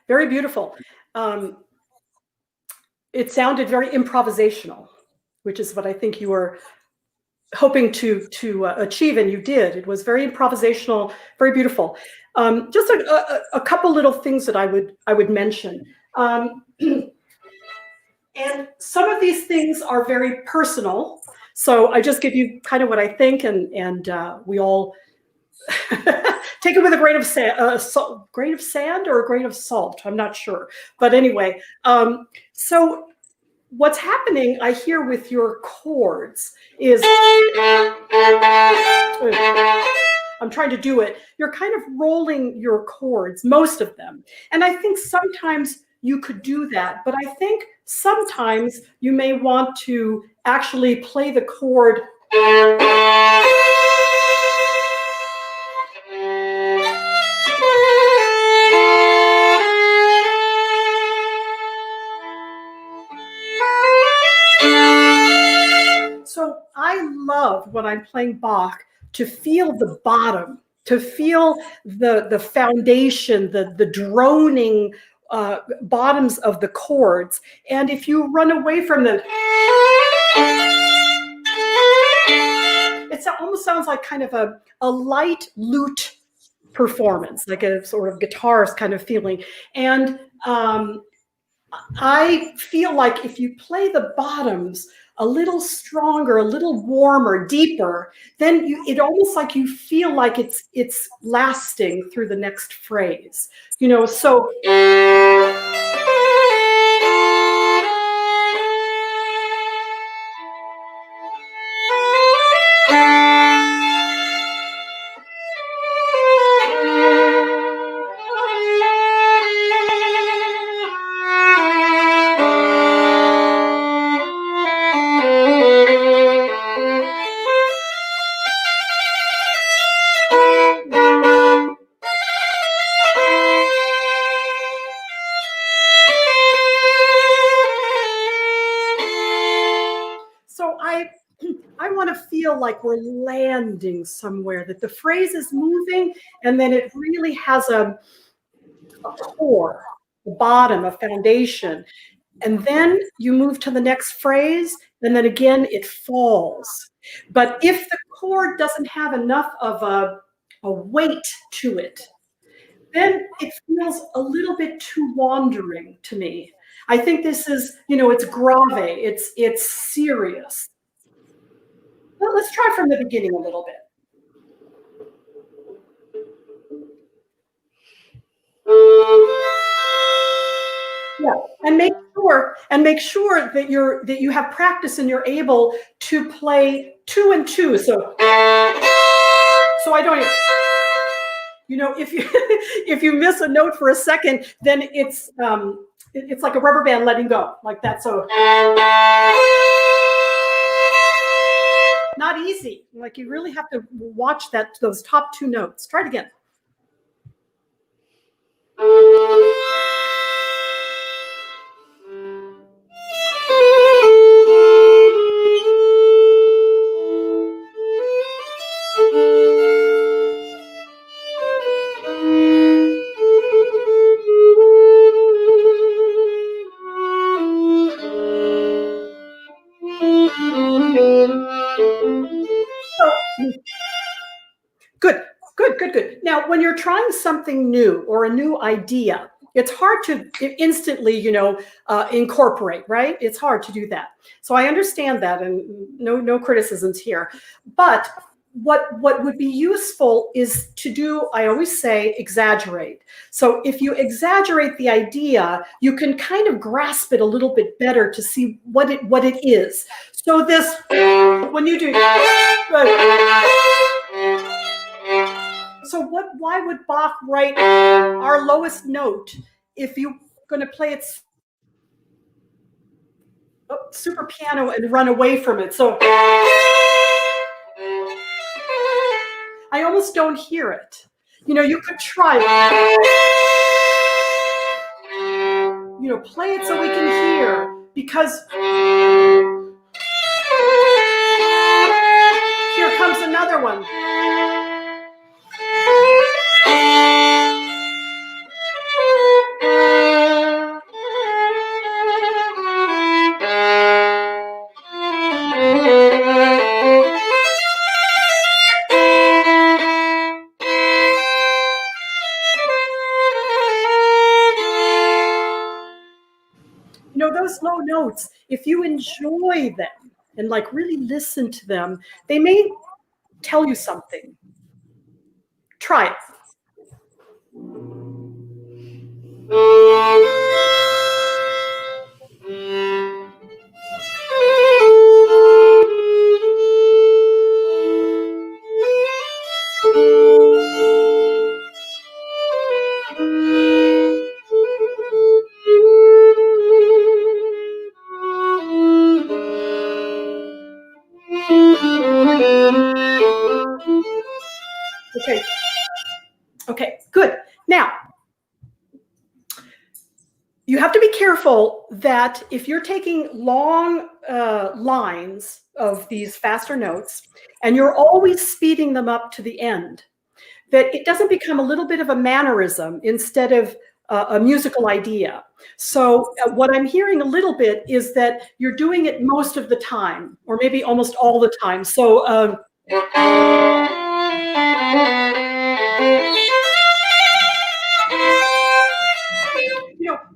Very beautiful. It sounded very improvisational, which is what I think you were hoping to achieve, and you did. It was very improvisational, very beautiful. Just a couple little things that I would mention. And some of these things are very personal. So I just give you kind of what I think, and we all take it with a grain of sand or a grain of salt. I'm not sure. But anyway, so what's happening, I hear with your chords is, I'm trying to do it. You're kind of rolling your chords, most of them. And I think sometimes you could do that, but I think sometimes you may want to actually play the chord So I love when I'm playing Bach to feel the bottom, to feel the foundation, the droning bottoms of the chords. And if you run away from them, it almost sounds like kind of a light lute performance, like a sort of guitarist kind of feeling. And I feel like if you play the bottoms a little stronger, a little warmer, deeper, then it almost like you feel like it's lasting through the next phrase. You know, so I want to feel like we're landing somewhere, that the phrase is moving, and then it really has a core, a bottom, a foundation. And then you move to the next phrase, and then again it falls. But if the chord doesn't have enough of a weight to it, then it feels a little bit too wandering to me. I think this is, you know, it's grave, it's serious. Well, let's try from the beginning a little bit. Yeah, and make sure that you have practice and you're able to play 2 and 2. So I don't even, you know, if you miss a note for a second, then it's like a rubber band letting go, like that. So not easy. Like you really have to watch those top 2 notes. Try it again. Good. Now, when you're trying something new or a new idea, it's hard to instantly, you know, incorporate, right? It's hard to do that. So I understand that, and no criticisms here. But what would be useful is to do, I always say, exaggerate. So if you exaggerate the idea, you can kind of grasp it a little bit better to see what it is. So this, when you do, so why would Bach write our lowest note if you're going to play it super piano and run away from it? So I almost don't hear it. You know, you could try, you know, play it so we can hear, because here comes another one. those low notes, if you enjoy them and like really listen to them, they may tell you something. Try it. Okay. Okay, good. Now, you have to be careful that if you're taking long lines of these faster notes and you're always speeding them up to the end, that it doesn't become a little bit of a mannerism instead of a musical idea. So what I'm hearing a little bit is that you're doing it most of the time, or maybe almost all the time. So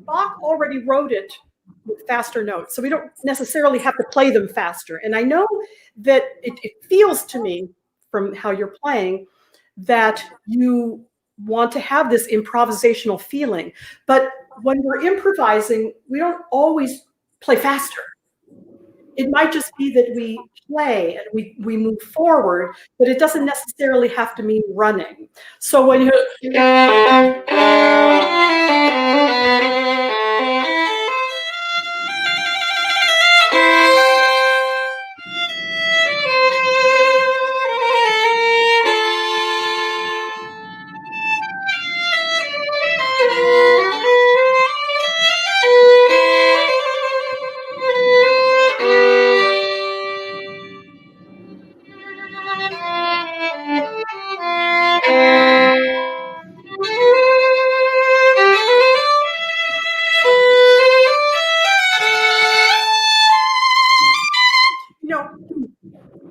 Bach already wrote it with faster notes, so we don't necessarily have to play them faster. And I know that it feels to me from how you're playing that you want to have this improvisational feeling. But when we're improvising, we don't always play faster. It might just be that we play and we move forward, but it doesn't necessarily have to mean running. So when you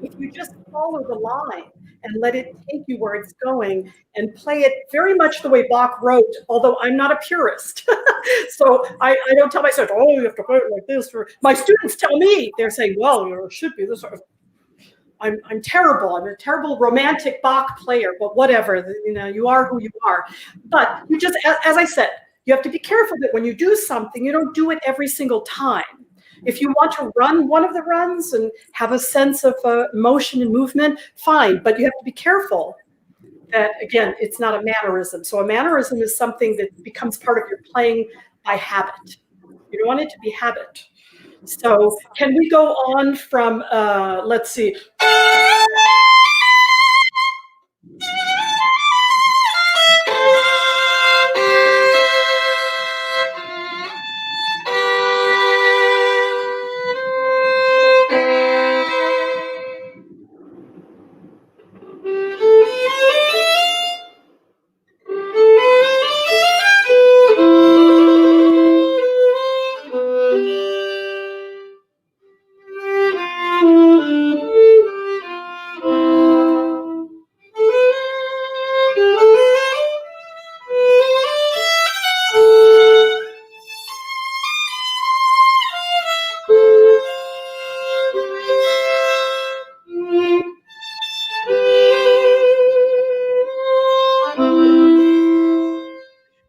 if you just follow the line and let it take you where it's going and play it very much the way Bach wrote, although I'm not a purist. So I don't tell myself, oh, you have to play it like this. Or my students tell me, they're saying, well, it should be this. I'm terrible. I'm a terrible romantic Bach player, but whatever, you are who you are. But you just, as I said, you have to be careful that when you do something, you don't do it every single time. If you want to run one of the runs and have a sense of motion and movement, fine, but you have to be careful that, again, it's not a mannerism. So a mannerism is something that becomes part of your playing by habit. You don't want it to be habit. So can we go on from, let's see.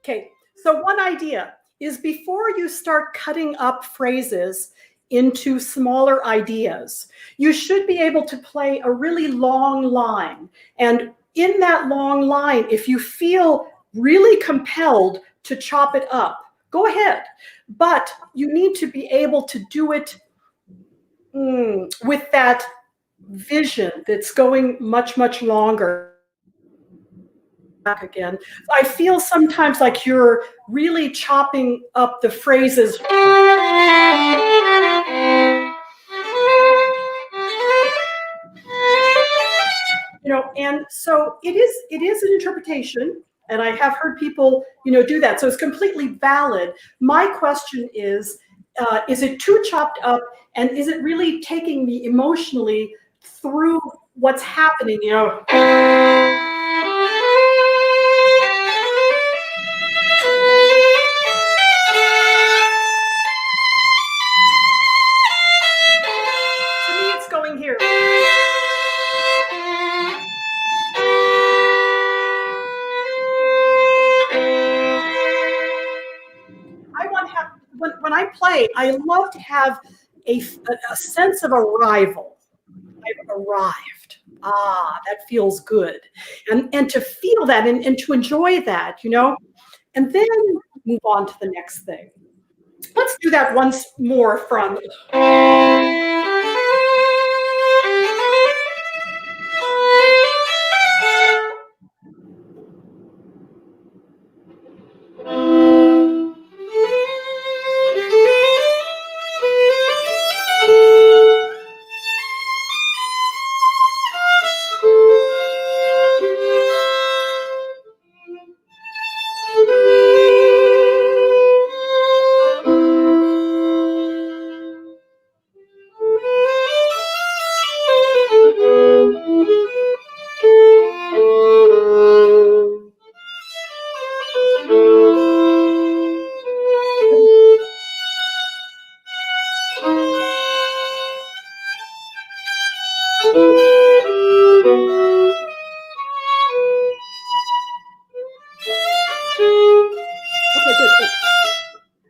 Okay, so one idea is before you start cutting up phrases into smaller ideas, you should be able to play a really long line. And in that long line, if you feel really compelled to chop it up, go ahead. But you need to be able to do it with that vision that's going much, much longer. Back again. I feel sometimes like you're really chopping up the phrases. And so it is an interpretation, and I have heard people, do that. So it's completely valid. My question is it too chopped up, and is it really taking me emotionally through what's happening, play, I love to have a sense of arrival. I've arrived. Ah, that feels good. And to feel that and to enjoy that, you know, and then move on to the next thing. Let's do that once more from.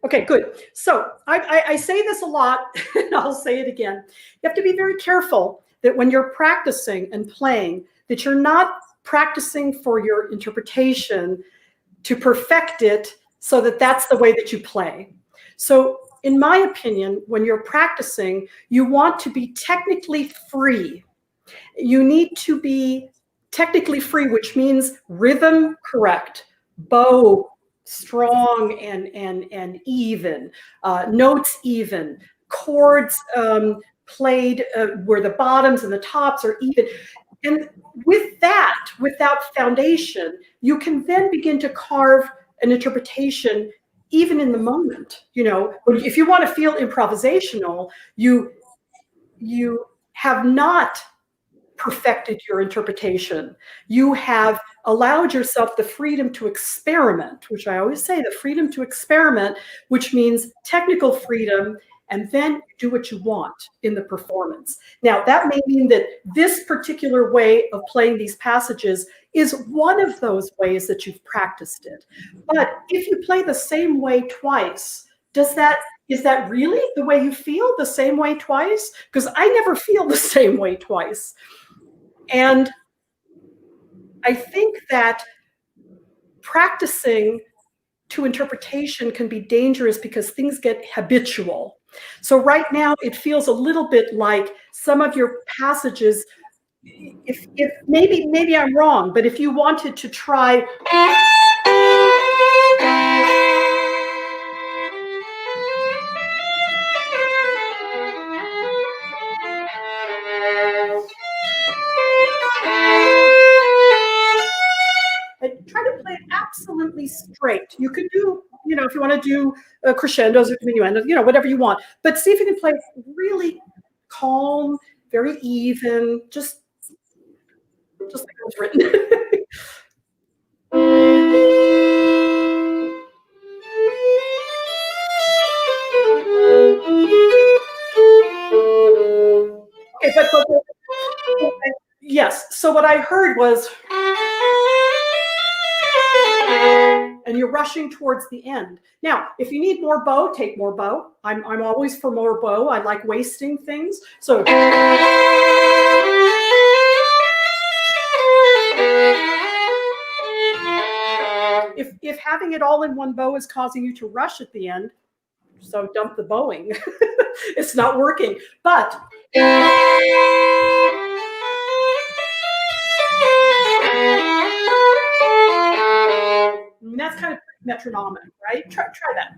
Okay, good. So I say this a lot, and I'll say it again. You have to be very careful that when you're practicing and playing, that you're not practicing for your interpretation to perfect it so that that's the way that you play. So in my opinion, when you're practicing, you want to be technically free. You need to be technically free, which means rhythm correct, bow strong and even, notes even, chords played where the bottoms and the tops are even. And with that foundation, you can then begin to carve an interpretation even in the moment. You know, if you want to feel improvisational, you have not perfected your interpretation. You have allowed yourself the freedom to experiment, which I always say, the freedom to experiment, which means technical freedom, and then do what you want in the performance. Now, that may mean that this particular way of playing these passages is one of those ways that you've practiced it. But if you play the same way twice, is that really the way you feel, the same way twice? Because I never feel the same way twice. And I think that practicing to interpretation can be dangerous because things get habitual. So right now it feels a little bit like some of your passages, if maybe I'm wrong, but if you wanted to try try to play it absolutely straight. You could do, you know, if you want to do crescendos or diminuendos, you know, whatever you want. But see if you can play it really calm, very even, just like it was written. Okay, but yes. So what I heard was. And you're rushing towards the end. Now, if you need more bow, take more bow. I'm always for more bow. I like wasting things. So if having it all in one bow is causing you to rush at the end, so dump the bowing. It's not working. But that's kind of metronomic, right? Try that.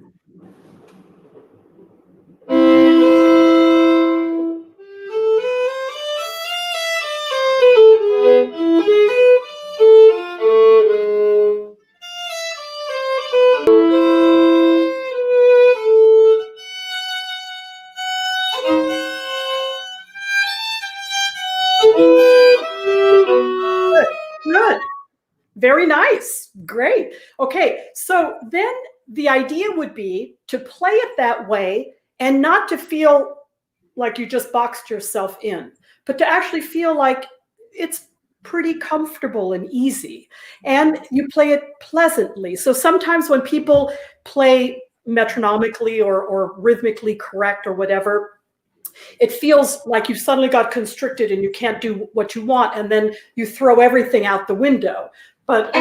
Good. Very nice. Great. Okay. So then the idea would be to play it that way and not to feel like you just boxed yourself in, but to actually feel like it's pretty comfortable and easy, and you play it pleasantly. So sometimes when people play metronomically or rhythmically correct or whatever, it feels like you suddenly got constricted and you can't do what you want, and then you throw everything out the window. But so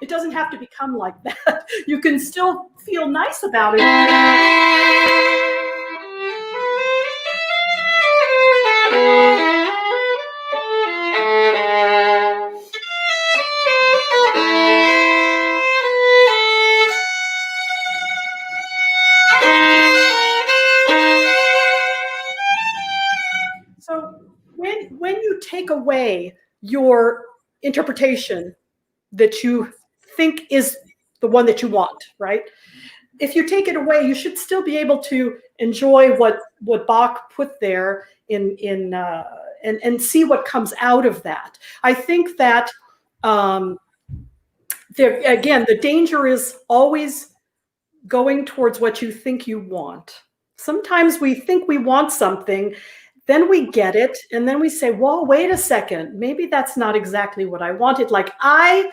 it doesn't have to become like that. You can still feel nice about it. So when you take away your interpretation that you think is the one that you want, right? If you take it away, you should still be able to enjoy what Bach put there and see what comes out of that. I think that again, the danger is always going towards what you think you want. Sometimes we think we want something, then we get it, and then we say, well, wait a second, maybe that's not exactly what I wanted. Like I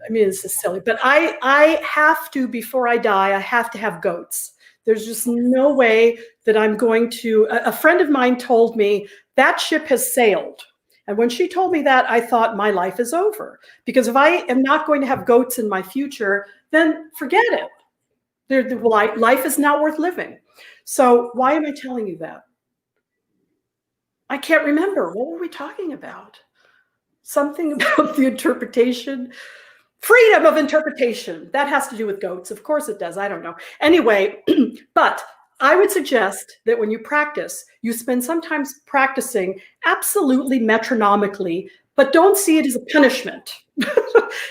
mean, this is silly, but I have to, before I die, I have to have goats. There's just no way that I'm going to, a friend of mine told me that ship has sailed. And when she told me that, I thought my life is over. Because if I am not going to have goats in my future, then forget it. Life is not worth living. So why am I telling you that? I can't remember. What were we talking about? Something about the interpretation. Freedom of interpretation. That has to do with goats. Of course it does. I don't know. Anyway, but I would suggest that when you practice, you spend some time practicing absolutely metronomically, but don't see it as a punishment.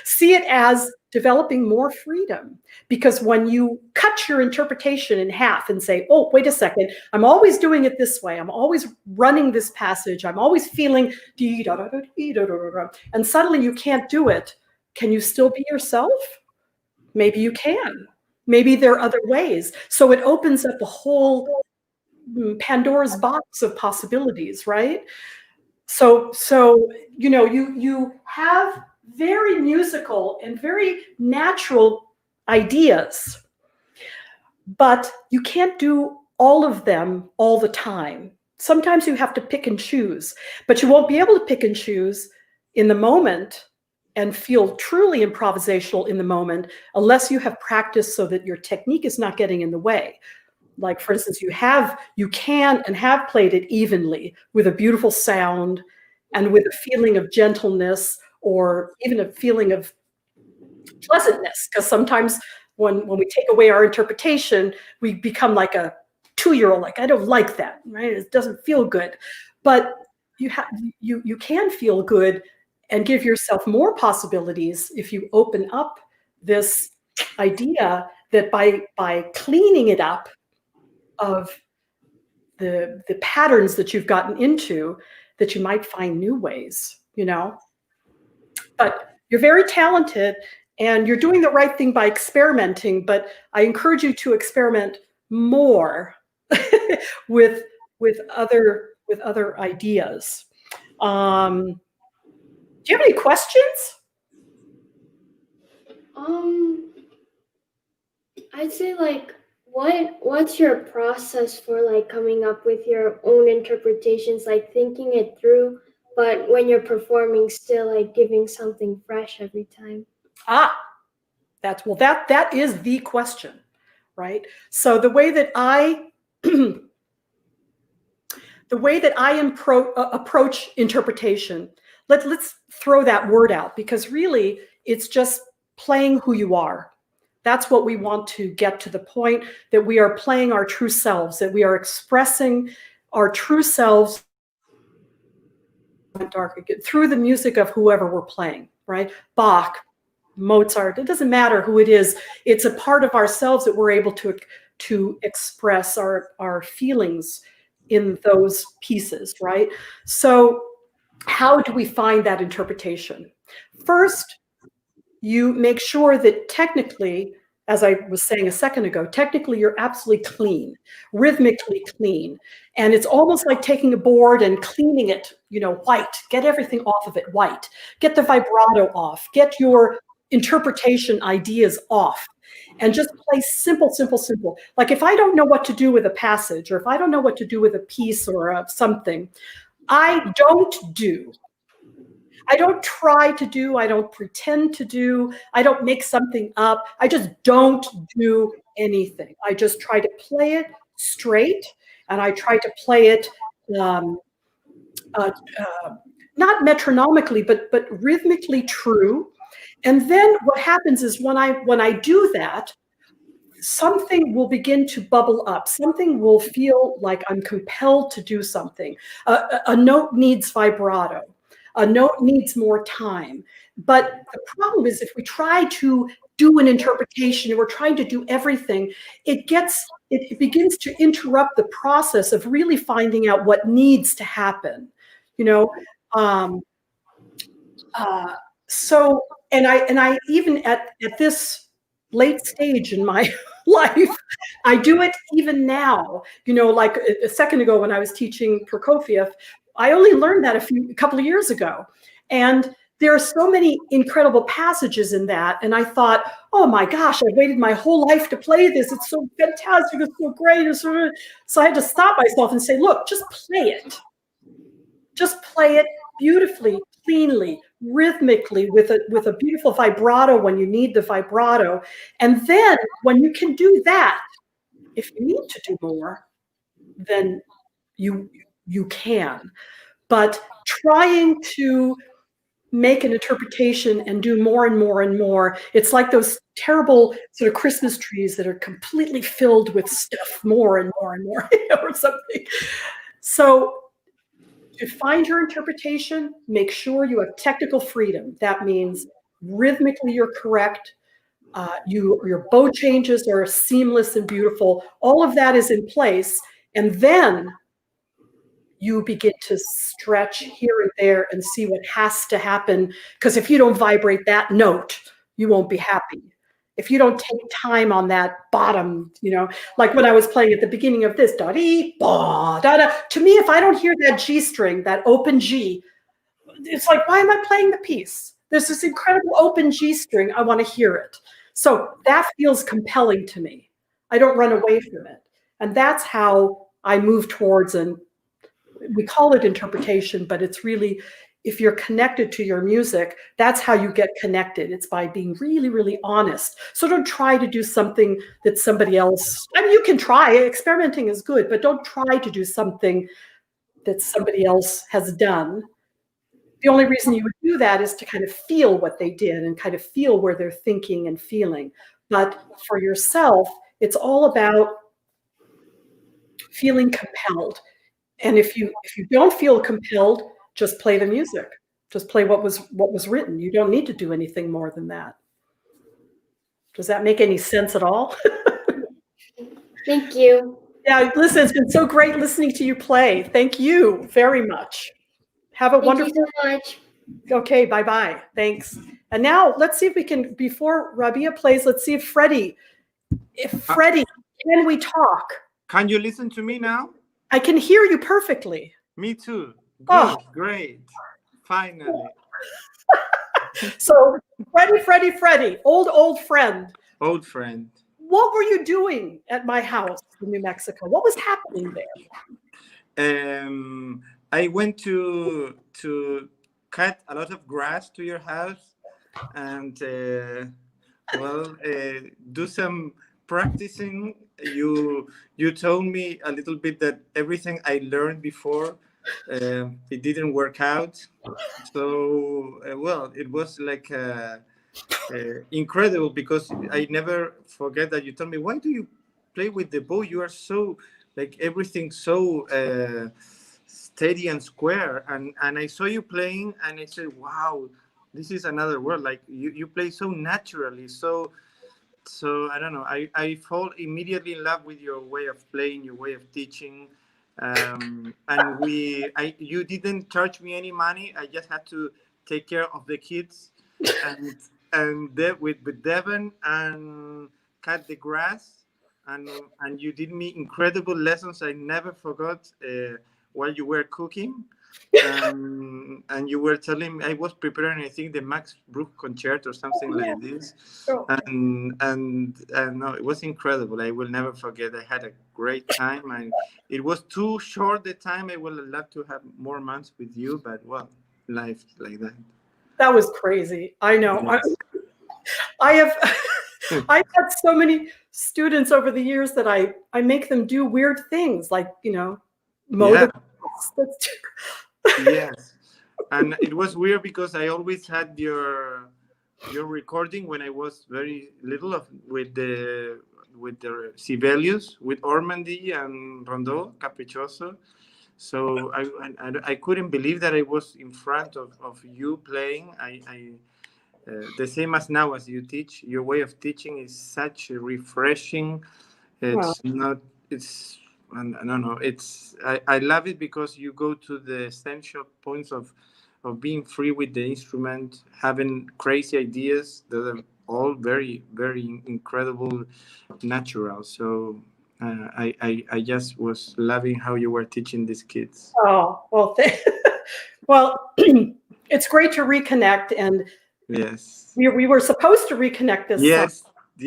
See it as developing more freedom. Because when you cut your interpretation in half and say, oh, wait a second, I'm always doing it this way. I'm always running this passage. I'm always feeling, and suddenly you can't do it. Can you still be yourself? Maybe you can. Maybe there are other ways. So it opens up a whole Pandora's box of possibilities, right? So you know, you have very musical and very natural ideas, but you can't do all of them all the time. Sometimes you have to pick and choose, but you won't be able to pick and choose in the moment and feel truly improvisational in the moment unless you have practiced so that your technique is not getting in the way. Like, for instance, you can and have played it evenly with a beautiful sound and with a feeling of gentleness or even a feeling of pleasantness. Because sometimes when we take away our interpretation, we become like a 2-year-old, like, I don't like that, right? It doesn't feel good. But you can feel good and give yourself more possibilities if you open up this idea that by cleaning it up of the patterns that you've gotten into, that you might find new ways, you know. But you're very talented and you're doing the right thing by experimenting, but I encourage you to experiment more with other ideas. Do you have any questions? I'd say like what's your process for like coming up with your own interpretations, like thinking it through, but when you're performing still like giving something fresh every time? That is the question, right? So the way that I approach interpretation, let's throw that word out, because really it's just playing who you are. That's what we want to get to, the point that we are playing our true selves, that we are expressing our true selves through the music of whoever we're playing, right? Bach, Mozart, it doesn't matter who it is. It's a part of ourselves that we're able to express our feelings in those pieces, right? So how do we find that interpretation? First, you make sure that technically as I was saying a second ago, technically you're absolutely clean, rhythmically clean. And it's almost like taking a board and cleaning it, white, get everything off of it white, get the vibrato off, get your interpretation ideas off, and just play simple, simple, simple. Like if I don't know what to do with a passage, or if I don't know what to do with a piece or something, I don't do. I don't try to do, I don't pretend to do, I don't make something up. I just don't do anything. I just try to play it straight, and I try to play it not metronomically, but rhythmically true. And then what happens is when I do that, something will begin to bubble up. Something will feel like I'm compelled to do something. A note needs vibrato. A note needs more time. But the problem is if we try to do an interpretation and we're trying to do everything, it begins to interrupt the process of really finding out what needs to happen. So I even at this late stage in my life, I do it even now. Like a second ago when I was teaching Prokofiev, I only learned that a couple of years ago. And there are so many incredible passages in that. And I thought, oh my gosh, I've waited my whole life to play this. It's so fantastic. It's so great. So I had to stop myself and say, look, just play it. Just play it beautifully, cleanly, rhythmically, with a beautiful vibrato when you need the vibrato. And then when you can do that, if you need to do more, then you can. But trying to make an interpretation and do more and more and more, it's like those terrible sort of Christmas trees that are completely filled with stuff, more and more and more, or something. So to find your interpretation, make sure you have technical freedom. That means rhythmically you're correct. Your bow changes are seamless and beautiful. All of that is in place. And then you begin to stretch here and there and see what has to happen. Because if you don't vibrate that note, you won't be happy. If you don't take time on that bottom, like when I was playing at the beginning of this, da-dee, ba, da-da. To me, if I don't hear that G string, that open G, it's like, why am I playing the piece? There's this incredible open G string. I want to hear it. So that feels compelling to me. I don't run away from it. And that's how I move towards, and we call it interpretation, but it's really, if you're connected to your music, that's how you get connected. It's by being really, really honest. So don't try to do something that somebody else, you can try, experimenting is good, but don't try to do something that somebody else has done. The only reason you would do that is to kind of feel what they did and kind of feel where they're thinking and feeling. But for yourself, it's all about feeling compelled. And if you don't feel compelled, just play the music. Just play what was written. You don't need to do anything more than that. Does that make any sense at all? Thank you. Yeah, listen, it's been so great listening to you play. Thank you very much. Have a wonderful. Thank you so much. Okay, bye-bye. Thanks. And now let's see if we can, before Rabia plays, let's see if Freddy, can we talk? Can you listen to me now? I can hear you perfectly. Me too. Good, Oh. Great. Finally. So Freddy, old friend. Old friend. What were you doing at my house in New Mexico? What was happening there? I went to cut a lot of grass to your house and do some practicing. You told me a little bit that everything I learned before it didn't work out. So it was like incredible, because I never forget that you told me, why do you play with the bow? You are so like everything so steady and square, and I saw you playing and I said, wow, this is another world. Like you play so naturally, so I don't know, I fall immediately in love with your way of playing, your way of teaching. And you didn't charge me any money. I just had to take care of the kids and with Devin, and cut the grass, and you did me incredible lessons I never forgot while you were cooking. And you were telling me, I was preparing, I think, the Max Bruch concerto or something like this, and no, it was incredible. I will never forget. I had a great time, and it was too short the time. I would love to have more months with you, but well, life like that. That was crazy. I know. Yes. I have I've had so many students over the years that I make them do weird things, like, mow the grass. Yes, and it was weird because I always had your recording when I was very little with the Sibelius, with Ormandy and Rondeau Capriccioso. So I couldn't believe that I was in front of you playing. The same as now as you teach. Your way of teaching is such a refreshing. It's not. It's. I don't know. It's. I love it because you go to the essential points of being free with the instrument, having crazy ideas that are all very, very incredible, natural. So I just was loving how you were teaching these kids. Oh, well, well, it's great to reconnect, and yes, we were supposed to reconnect this summer. Yes,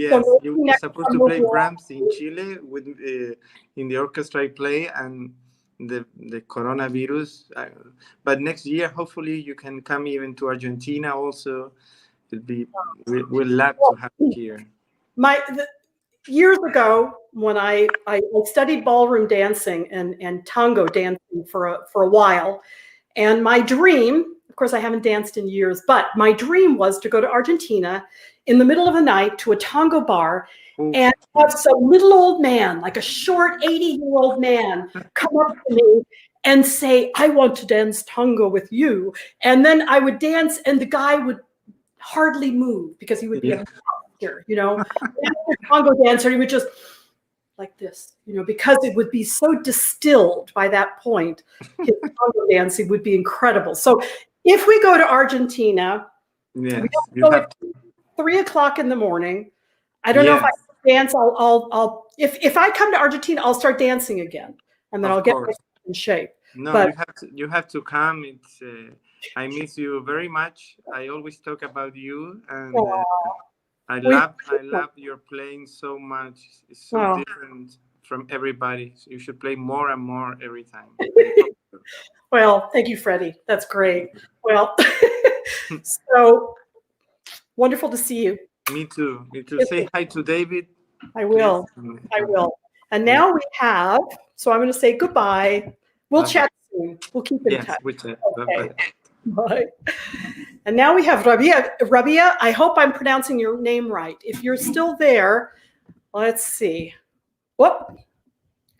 So you were supposed to play Brahms in Chile with in the orchestra I play, and the coronavirus. But next year, hopefully, you can come even to Argentina. Also, we'll love to have you here. Years ago, when I studied ballroom dancing and tango dancing for a while, and my dream, of course, I haven't danced in years, but my dream was to go to Argentina in the middle of the night to a tango bar and have some little old man, like a short 80-year-old man, come up to me and say, "I want to dance tango with you." And then I would dance, and the guy would hardly move because he would be a posture, tango dancer. He would just like this, because it would be so distilled by that point. His tango dancing would be incredible. So if we go to Argentina, we have to go at 3:00 in the morning. I don't know if I can dance. I'll if I come to Argentina, I'll start dancing again, and then I'll get in shape. No, but you have to come. It's I miss you very much. I always talk about you, and I love your playing so much. It's so different from everybody. So you should play more and more every time. Well, thank you, Freddy. That's great. Well, so wonderful to see you. Me too. Say hi to David. I will. I will. And now we have, so I'm going to say goodbye. We'll chat soon. We'll keep in touch. We'll chat. Okay. Bye. And now we have Rabia. Rabia, I hope I'm pronouncing your name right. If you're still there, let's see. What?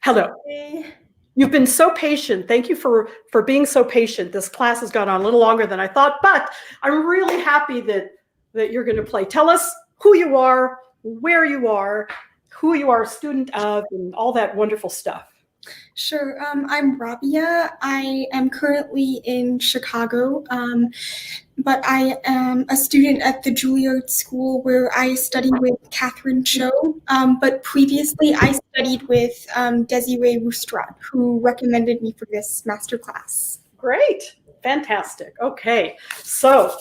Hello. Hey. You've been so patient. Thank you for being so patient. This class has gone on a little longer than I thought, but I'm really happy that you're going to play. Tell us who you are, where you are, who you are a student of, and all that wonderful stuff. Sure. I'm Rabia. I am currently in Chicago, but I am a student at the Juilliard School where I study with Catherine Cho. But previously I studied with Desiree Roustrat, who recommended me for this masterclass. Great. Fantastic. Okay. So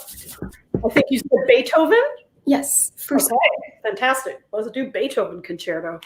I think you said Beethoven? Yes. Okay. Fantastic. Let's do Beethoven concerto.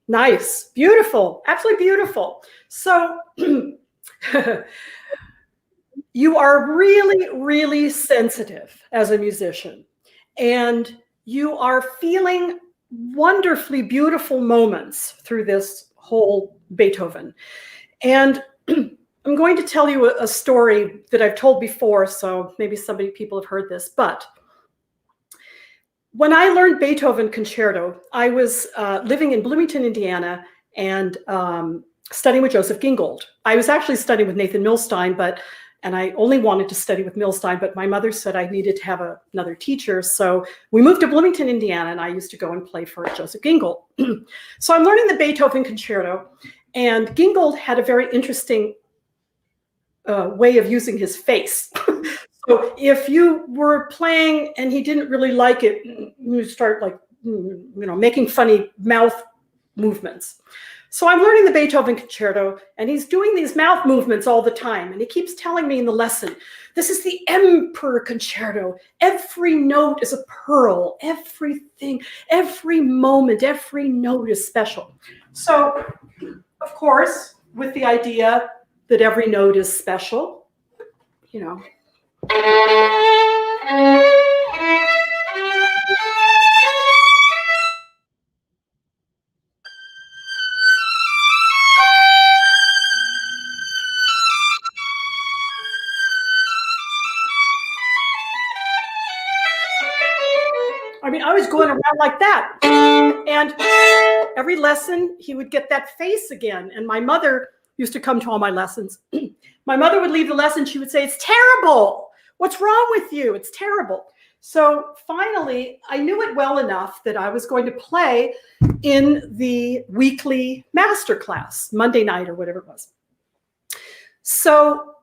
Nice. Beautiful. Absolutely beautiful. So you are really, really sensitive as a musician, and you are feeling wonderfully beautiful moments through this whole Beethoven. And I'm going to tell you a story that I've told before, so maybe people have heard this, but when I learned Beethoven Concerto, I was living in Bloomington, Indiana, and studying with Joseph Gingold. I was actually studying with Nathan Milstein, and I only wanted to study with Milstein, but my mother said I needed to have another teacher. So we moved to Bloomington, Indiana, and I used to go and play for Joseph Gingold. So I'm learning the Beethoven Concerto, and Gingold had a very interesting way of using his face. So if you were playing and he didn't really like it, you start like, making funny mouth movements. So I'm learning the Beethoven Concerto, and he's doing these mouth movements all the time. And he keeps telling me in the lesson, this is the Emperor Concerto. Every note is a pearl. Everything, every moment, every note is special. So, of course, with the idea that every note is special, I was going around like that. And every lesson, he would get that face again. And my mother used to come to all my lessons. My mother would leave the lesson. She would say, it's terrible. What's wrong with you? It's terrible. So finally, I knew it well enough that I was going to play in the weekly Masterclass, Monday night or whatever it was. So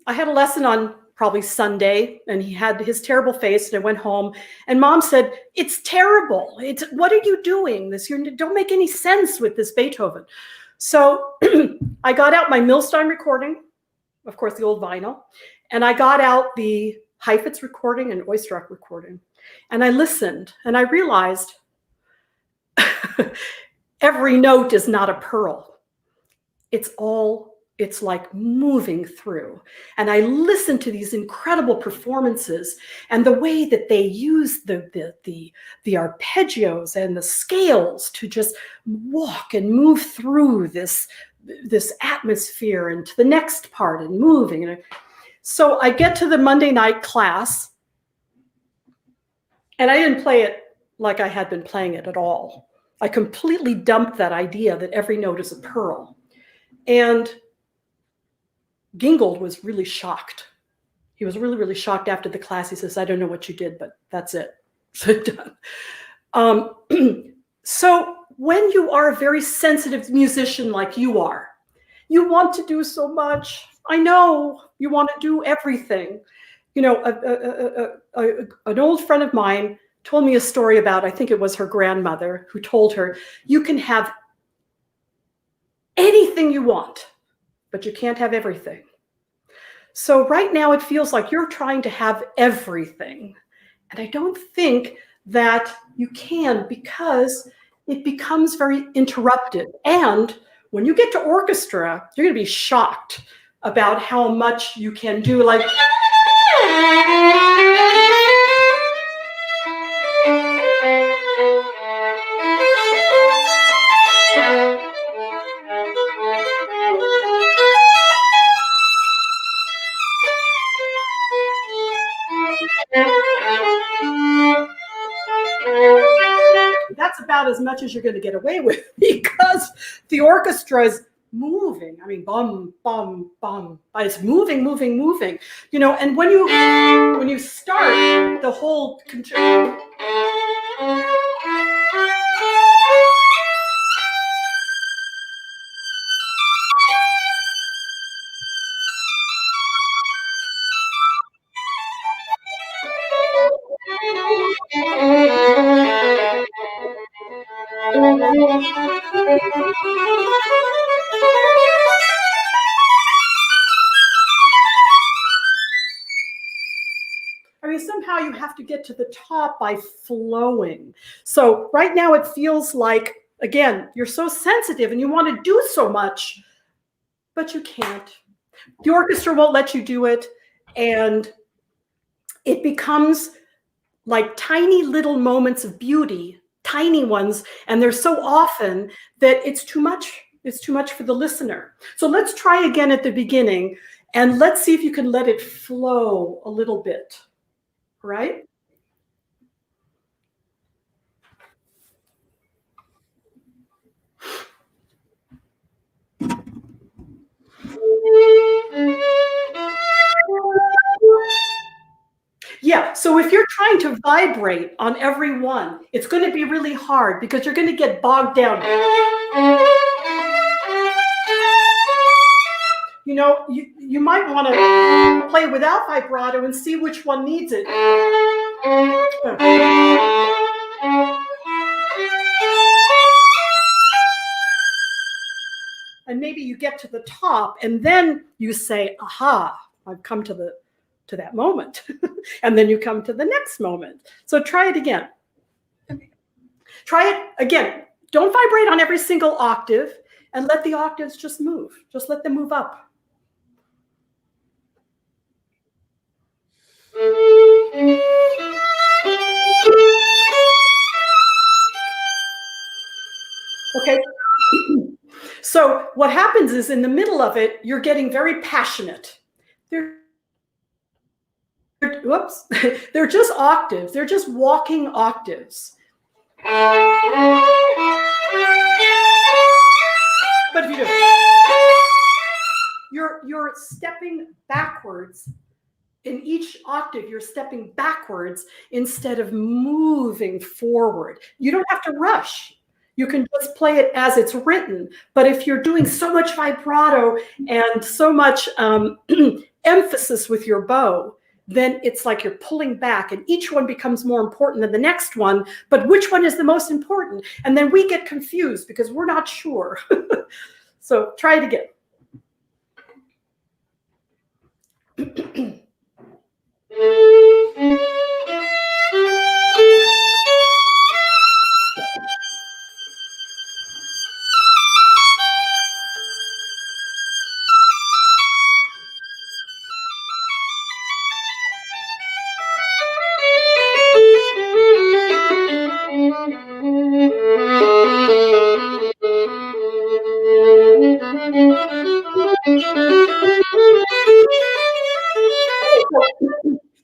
I had a lesson on probably Sunday, and he had his terrible face, and I went home, and Mom said, it's terrible. What are you doing? You don't make any sense with this Beethoven. So I got out my Milstein recording, of course, the old vinyl, and I got out the Heifetz recording and Oistrakh recording, and I listened, and I realized every note is not a pearl. It's like moving through. And I listened to these incredible performances, and the way that they use the arpeggios and the scales to just walk and move through this atmosphere and to the next part and moving. And so I get to the Monday night class, and I didn't play it like I had been playing it at all. I completely dumped that idea that every note is a pearl. And Gingold was really shocked. He was really, really shocked after the class. He says, I don't know what you did, but that's it. So when you are a very sensitive musician like you are, you want to do so much. I know you want to do everything. An old friend of mine told me a story about, I think it was her grandmother, who told her, you can have anything you want, but you can't have everything. So right now it feels like you're trying to have everything. And I don't think that you can, because it becomes very interrupted. And when you get to orchestra, you're going to be shocked about how much you can do. Like, that's about as much as you're going to get away with, because the orchestra is moving. I mean, bum, bum, bum. It's moving, moving, moving. And when you start the whole concerto, somehow you have to get to the top by flowing. So right now it feels like Again, you're so sensitive and you want to do so much, but you can't. The orchestra won't let you do it. And it becomes like tiny little moments of beauty, tiny ones. And they're so often that it's too much. It's too much for the listener. So let's try again at the beginning. And let's see if you can let it flow a little bit, right? Yeah, so if you're trying to vibrate on every one, it's going to be really hard because you're going to get bogged down. You know, you might want to play without vibrato and see which one needs it. And maybe you get to the top and then you say, aha, I've come to that moment. And then you come to the next moment. So try it again. Try it again. Don't vibrate on every single octave and let the octaves just move. Just let them move up. Okay. So what happens is in the middle of it, you're getting very passionate. Whoops. They're just octaves. They're just walking octaves. But if you do, you're stepping backwards. In each octave, you're stepping backwards instead of moving forward. You don't have to rush. You can just play it as it's written. But if you're doing so much vibrato and so much emphasis with your bow, then it's like you're pulling back and each one becomes more important than the next one. But which one is the most important? And then we get confused because we're not sure. So try it again.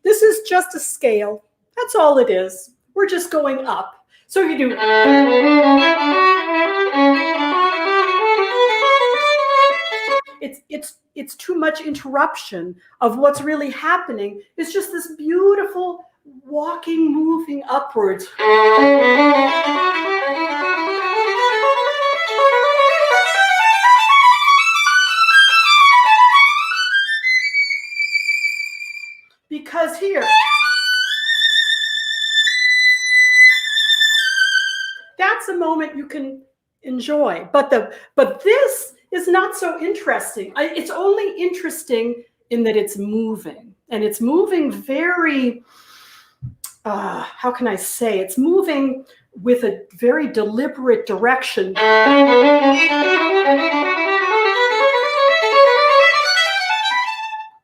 This is just a scale. That's all it is. We're just going up. So you do. It's too much interruption of what's really happening. It's just this beautiful walking, moving upwards. Because here, that's a moment you can enjoy. But this is not so interesting. It's only interesting in that it's moving. And it's moving very, how can I say? It's moving with a very deliberate direction.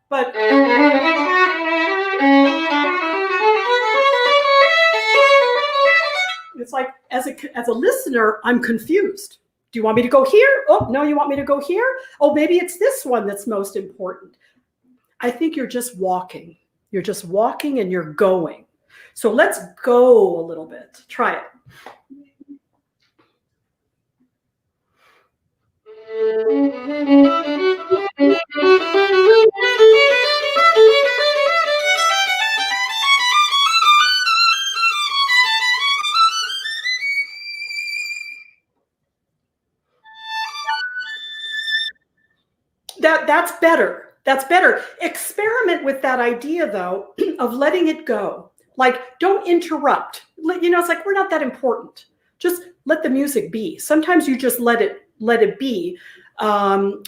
But it's like, as a listener, I'm confused. Do you want me to go here? Oh, no, you want me to go here? Oh, maybe it's this one that's most important. I think you're just walking. You're just walking and you're going. So let's go a little bit. Try it. That's better. That's better. Experiment with that idea, though, of letting it go. Like, don't interrupt. You know, it's like, we're not that important. Just let the music be. Sometimes you just let it be. Let's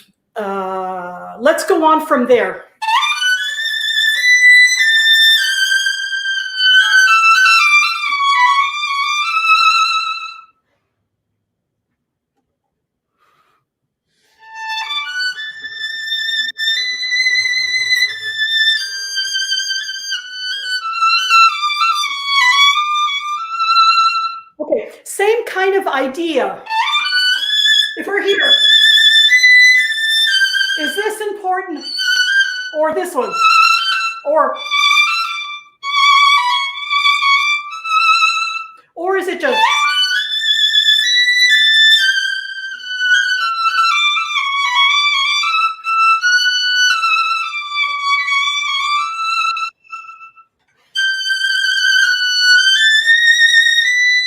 go on from there. idea. If we're here, is this important or this one? Or is it just?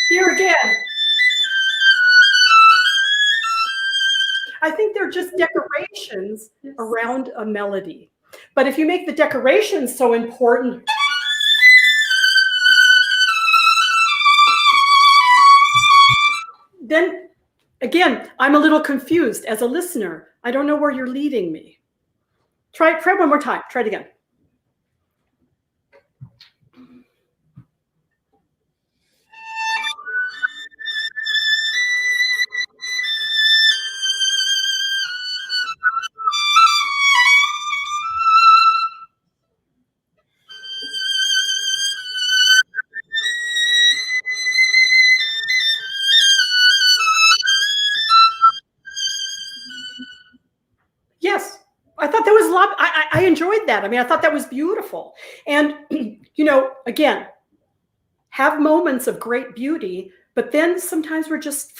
Here again, I think they're just decorations around a melody. But if you make the decorations so important, then again, I'm a little confused as a listener. I don't know where you're leading me. Try one more time. Try it again. Yes, I thought that was a lot. I enjoyed that. I mean, I thought that was beautiful. And, you know, again, have moments of great beauty, but then sometimes we're just.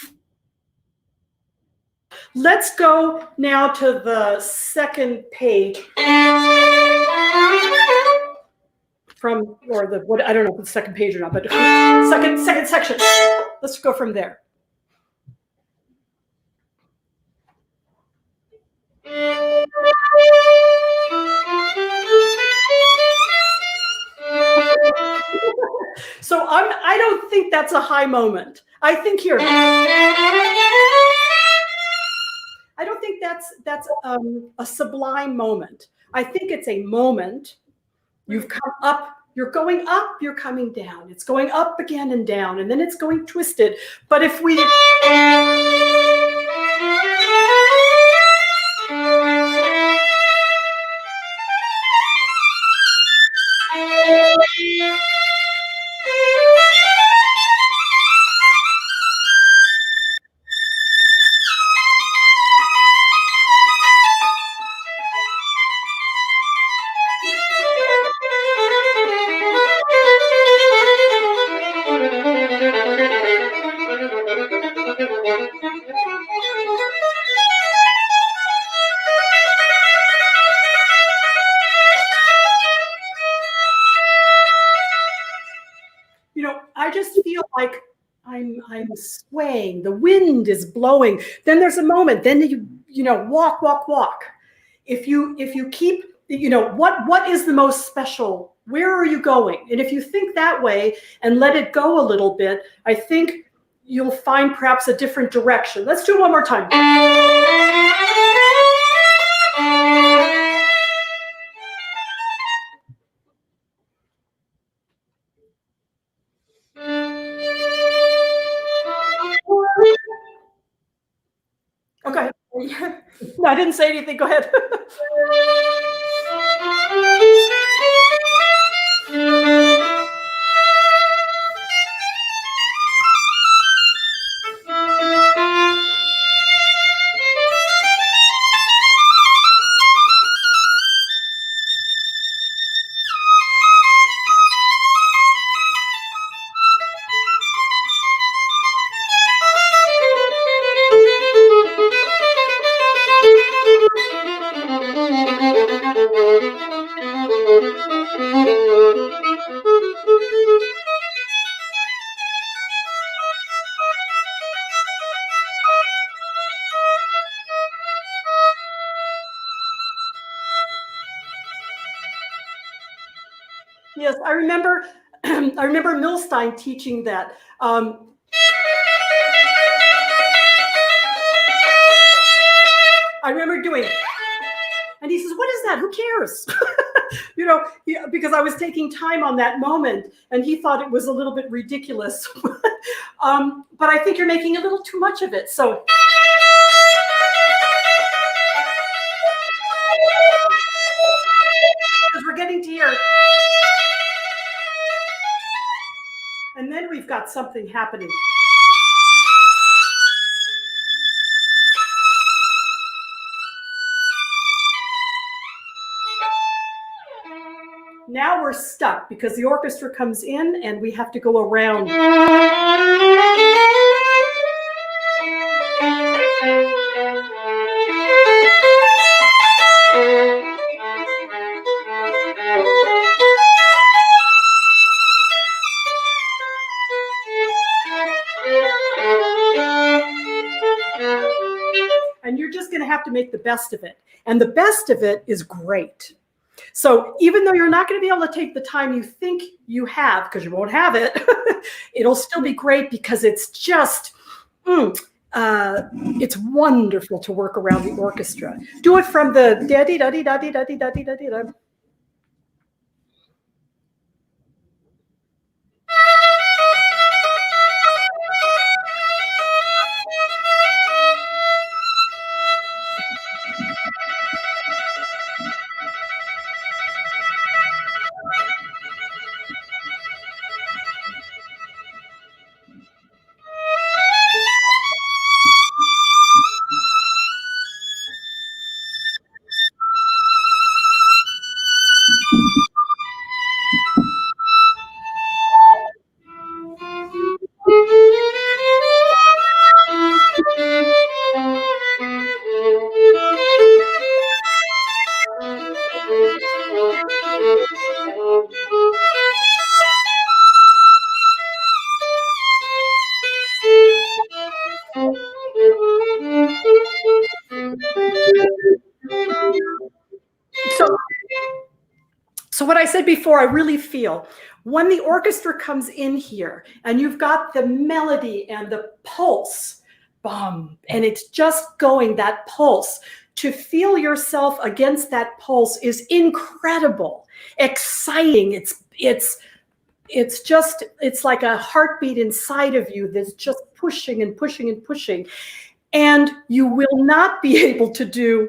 Let's go now to the second page from, or the, what, I don't know if it's the second page or not, but second section. Let's go from there. So I don't think that's a high moment. I think here, I don't think that's a sublime moment. I think it's a moment. You've come up, you're going up, you're coming down. It's going up again and down, and then it's going twisted. But if we I just feel like I'm swaying. The wind is blowing. Then there's a moment. Then you know walk. If you keep what is the most special? Where are you going? And if you think that way and let it go a little bit, I think you'll find perhaps a different direction. Let's do it one more time. Okay. No, I didn't say anything. Go ahead. Yes, I remember. I remember Milstein teaching that. I remember doing it, and he says, "What is that? Who cares?" Because I was taking time on that moment, and he thought it was a little bit ridiculous. But I think you're making a little too much of it. So. Because we're getting to here. And then we've got something happening. now we're stuck because the orchestra comes in and we have to go around. And you're just going to have to make the best of it. And the best of it is great. So even though you're not going to be able to take the time you think you have, because you won't have it, it'll still be great because it's just, it's wonderful to work around the orchestra. Do it from the da-dee-da-dee-da-dee-da-dee-da-dee-da-dee-da. So what I said before, I really feel when the orchestra comes in here and you've got the melody and the pulse, bum, and it's just going, that pulse, to feel yourself against that pulse is incredible, exciting. It's just, it's like a heartbeat inside of you that's just pushing and pushing and pushing. And you will not be able to do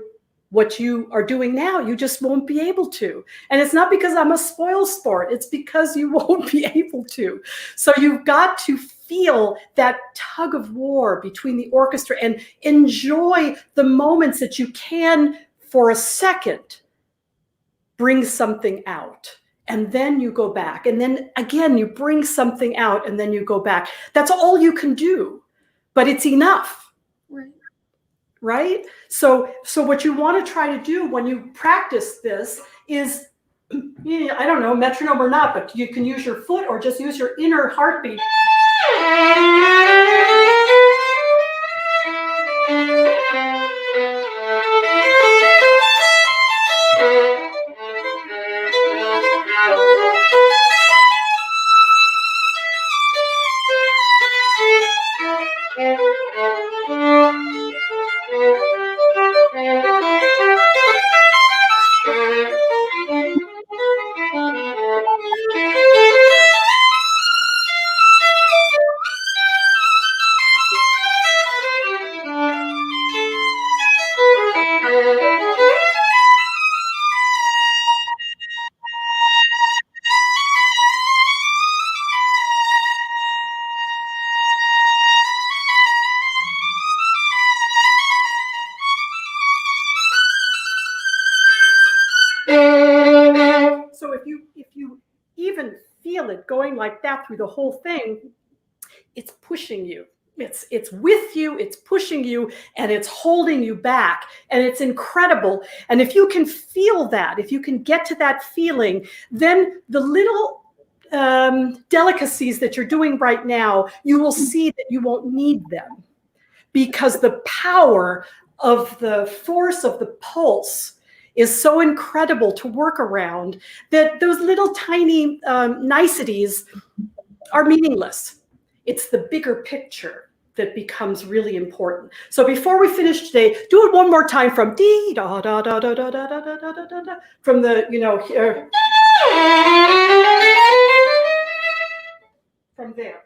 what you are doing now. You just won't be able to. And it's not because I'm a spoil sport. It's because you won't be able to. So you've got to feel that tug of war between the orchestra and enjoy the moments that you can, for a second, bring something out. And then you go back. And then again, you bring something out and then you go back. That's all you can do, but it's enough. Right? So what you want to try to do when you practice this is, I don't know, metronome or not, but you can use your foot or just use your inner heartbeat. So if you even feel it going like that through the whole thing, it's pushing you. It's with you, it's pushing you, and it's holding you back, and it's incredible. And if you can feel that, if you can get to that feeling, then the little delicacies that you're doing right now, you will see that you won't need them, because the power of the force of the pulse is so incredible to work around that those little tiny niceties are meaningless. It's the bigger picture that becomes really important. So before we finish today, do it one more time from dee da da da da da da da da da da da, from the, here, from there.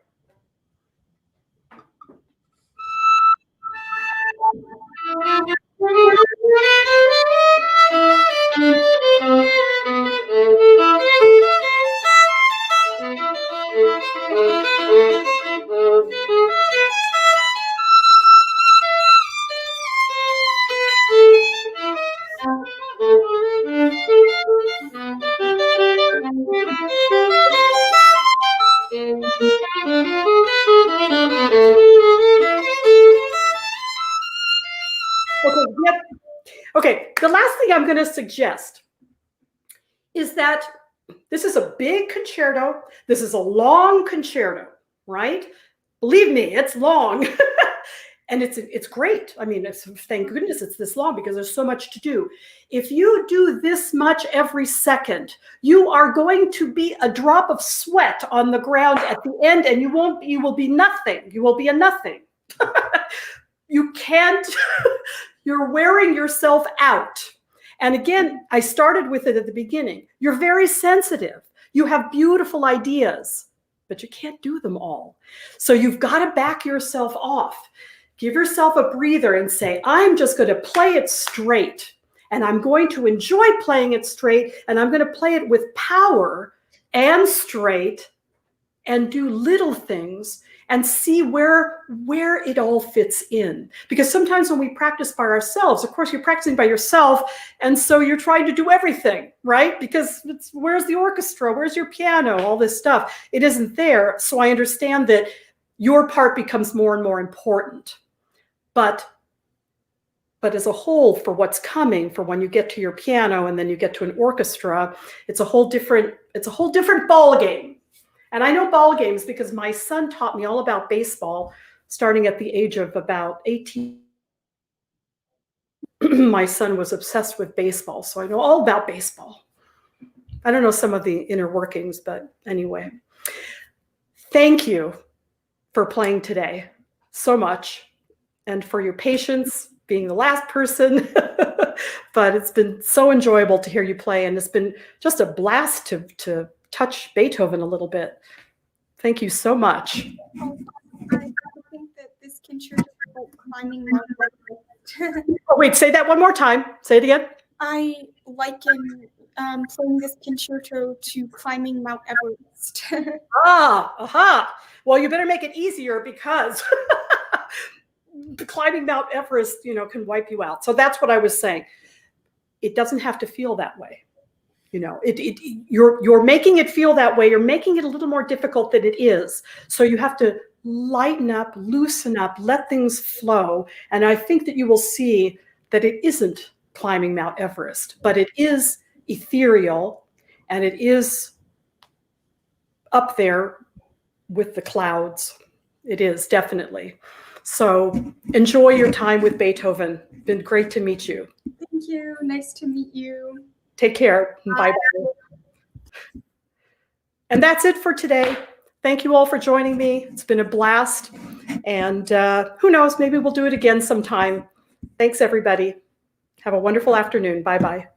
thing I'm going to suggest is that this is a big concerto. This is a long concerto, right? Believe me, it's long. And it's great. I mean, thank goodness it's this long because there's so much to do. If you do this much every second, you are going to be a drop of sweat on the ground at the end, and you will be nothing. You will be a nothing. You can't, you're wearing yourself out. And again, I started with it at the beginning. You're very sensitive. You have beautiful ideas, but you can't do them all. So you've got to back yourself off. Give yourself a breather and say, I'm just going to play it straight. And I'm going to enjoy playing it straight. And I'm going to play it with power and straight and do little things and see where it all fits in. Because sometimes when we practice by ourselves, of course, you're practicing by yourself. And so you're trying to do everything, right? Because where's the orchestra? Where's your piano? All this stuff. It isn't there. So I understand that your part becomes more and more important. But as a whole, for what's coming, for when you get to your piano and then you get to an orchestra, it's a whole different ball game. And I know ball games because my son taught me all about baseball starting at the age of about 18. My son was obsessed with baseball, so I know all about baseball. I don't know some of the inner workings, but anyway. Thank you for playing today so much and for your patience being the last person. But it's been so enjoyable to hear you play, and it's been just a blast to touch Beethoven a little bit. Thank you so much. I think that this concerto is like climbing Mount Everest. Oh, wait, say that one more time. Say it again. I liken playing this concerto to climbing Mount Everest. Aha. Well, you better make it easier because climbing Mount Everest, can wipe you out. So that's what I was saying. It doesn't have to feel that way. You're making it feel that way. You're making it a little more difficult than it is. So you have to lighten up, loosen up, let things flow. And I think that you will see that it isn't climbing Mount Everest, but it is ethereal and it is up there with the clouds. It is definitely. So enjoy your time with Beethoven. Been great to meet you. Thank you. Nice to meet you. Take care. Bye-bye. And that's it for today. Thank you all for joining me. It's been a blast. And who knows, maybe we'll do it again sometime. Thanks, everybody. Have a wonderful afternoon. Bye-bye.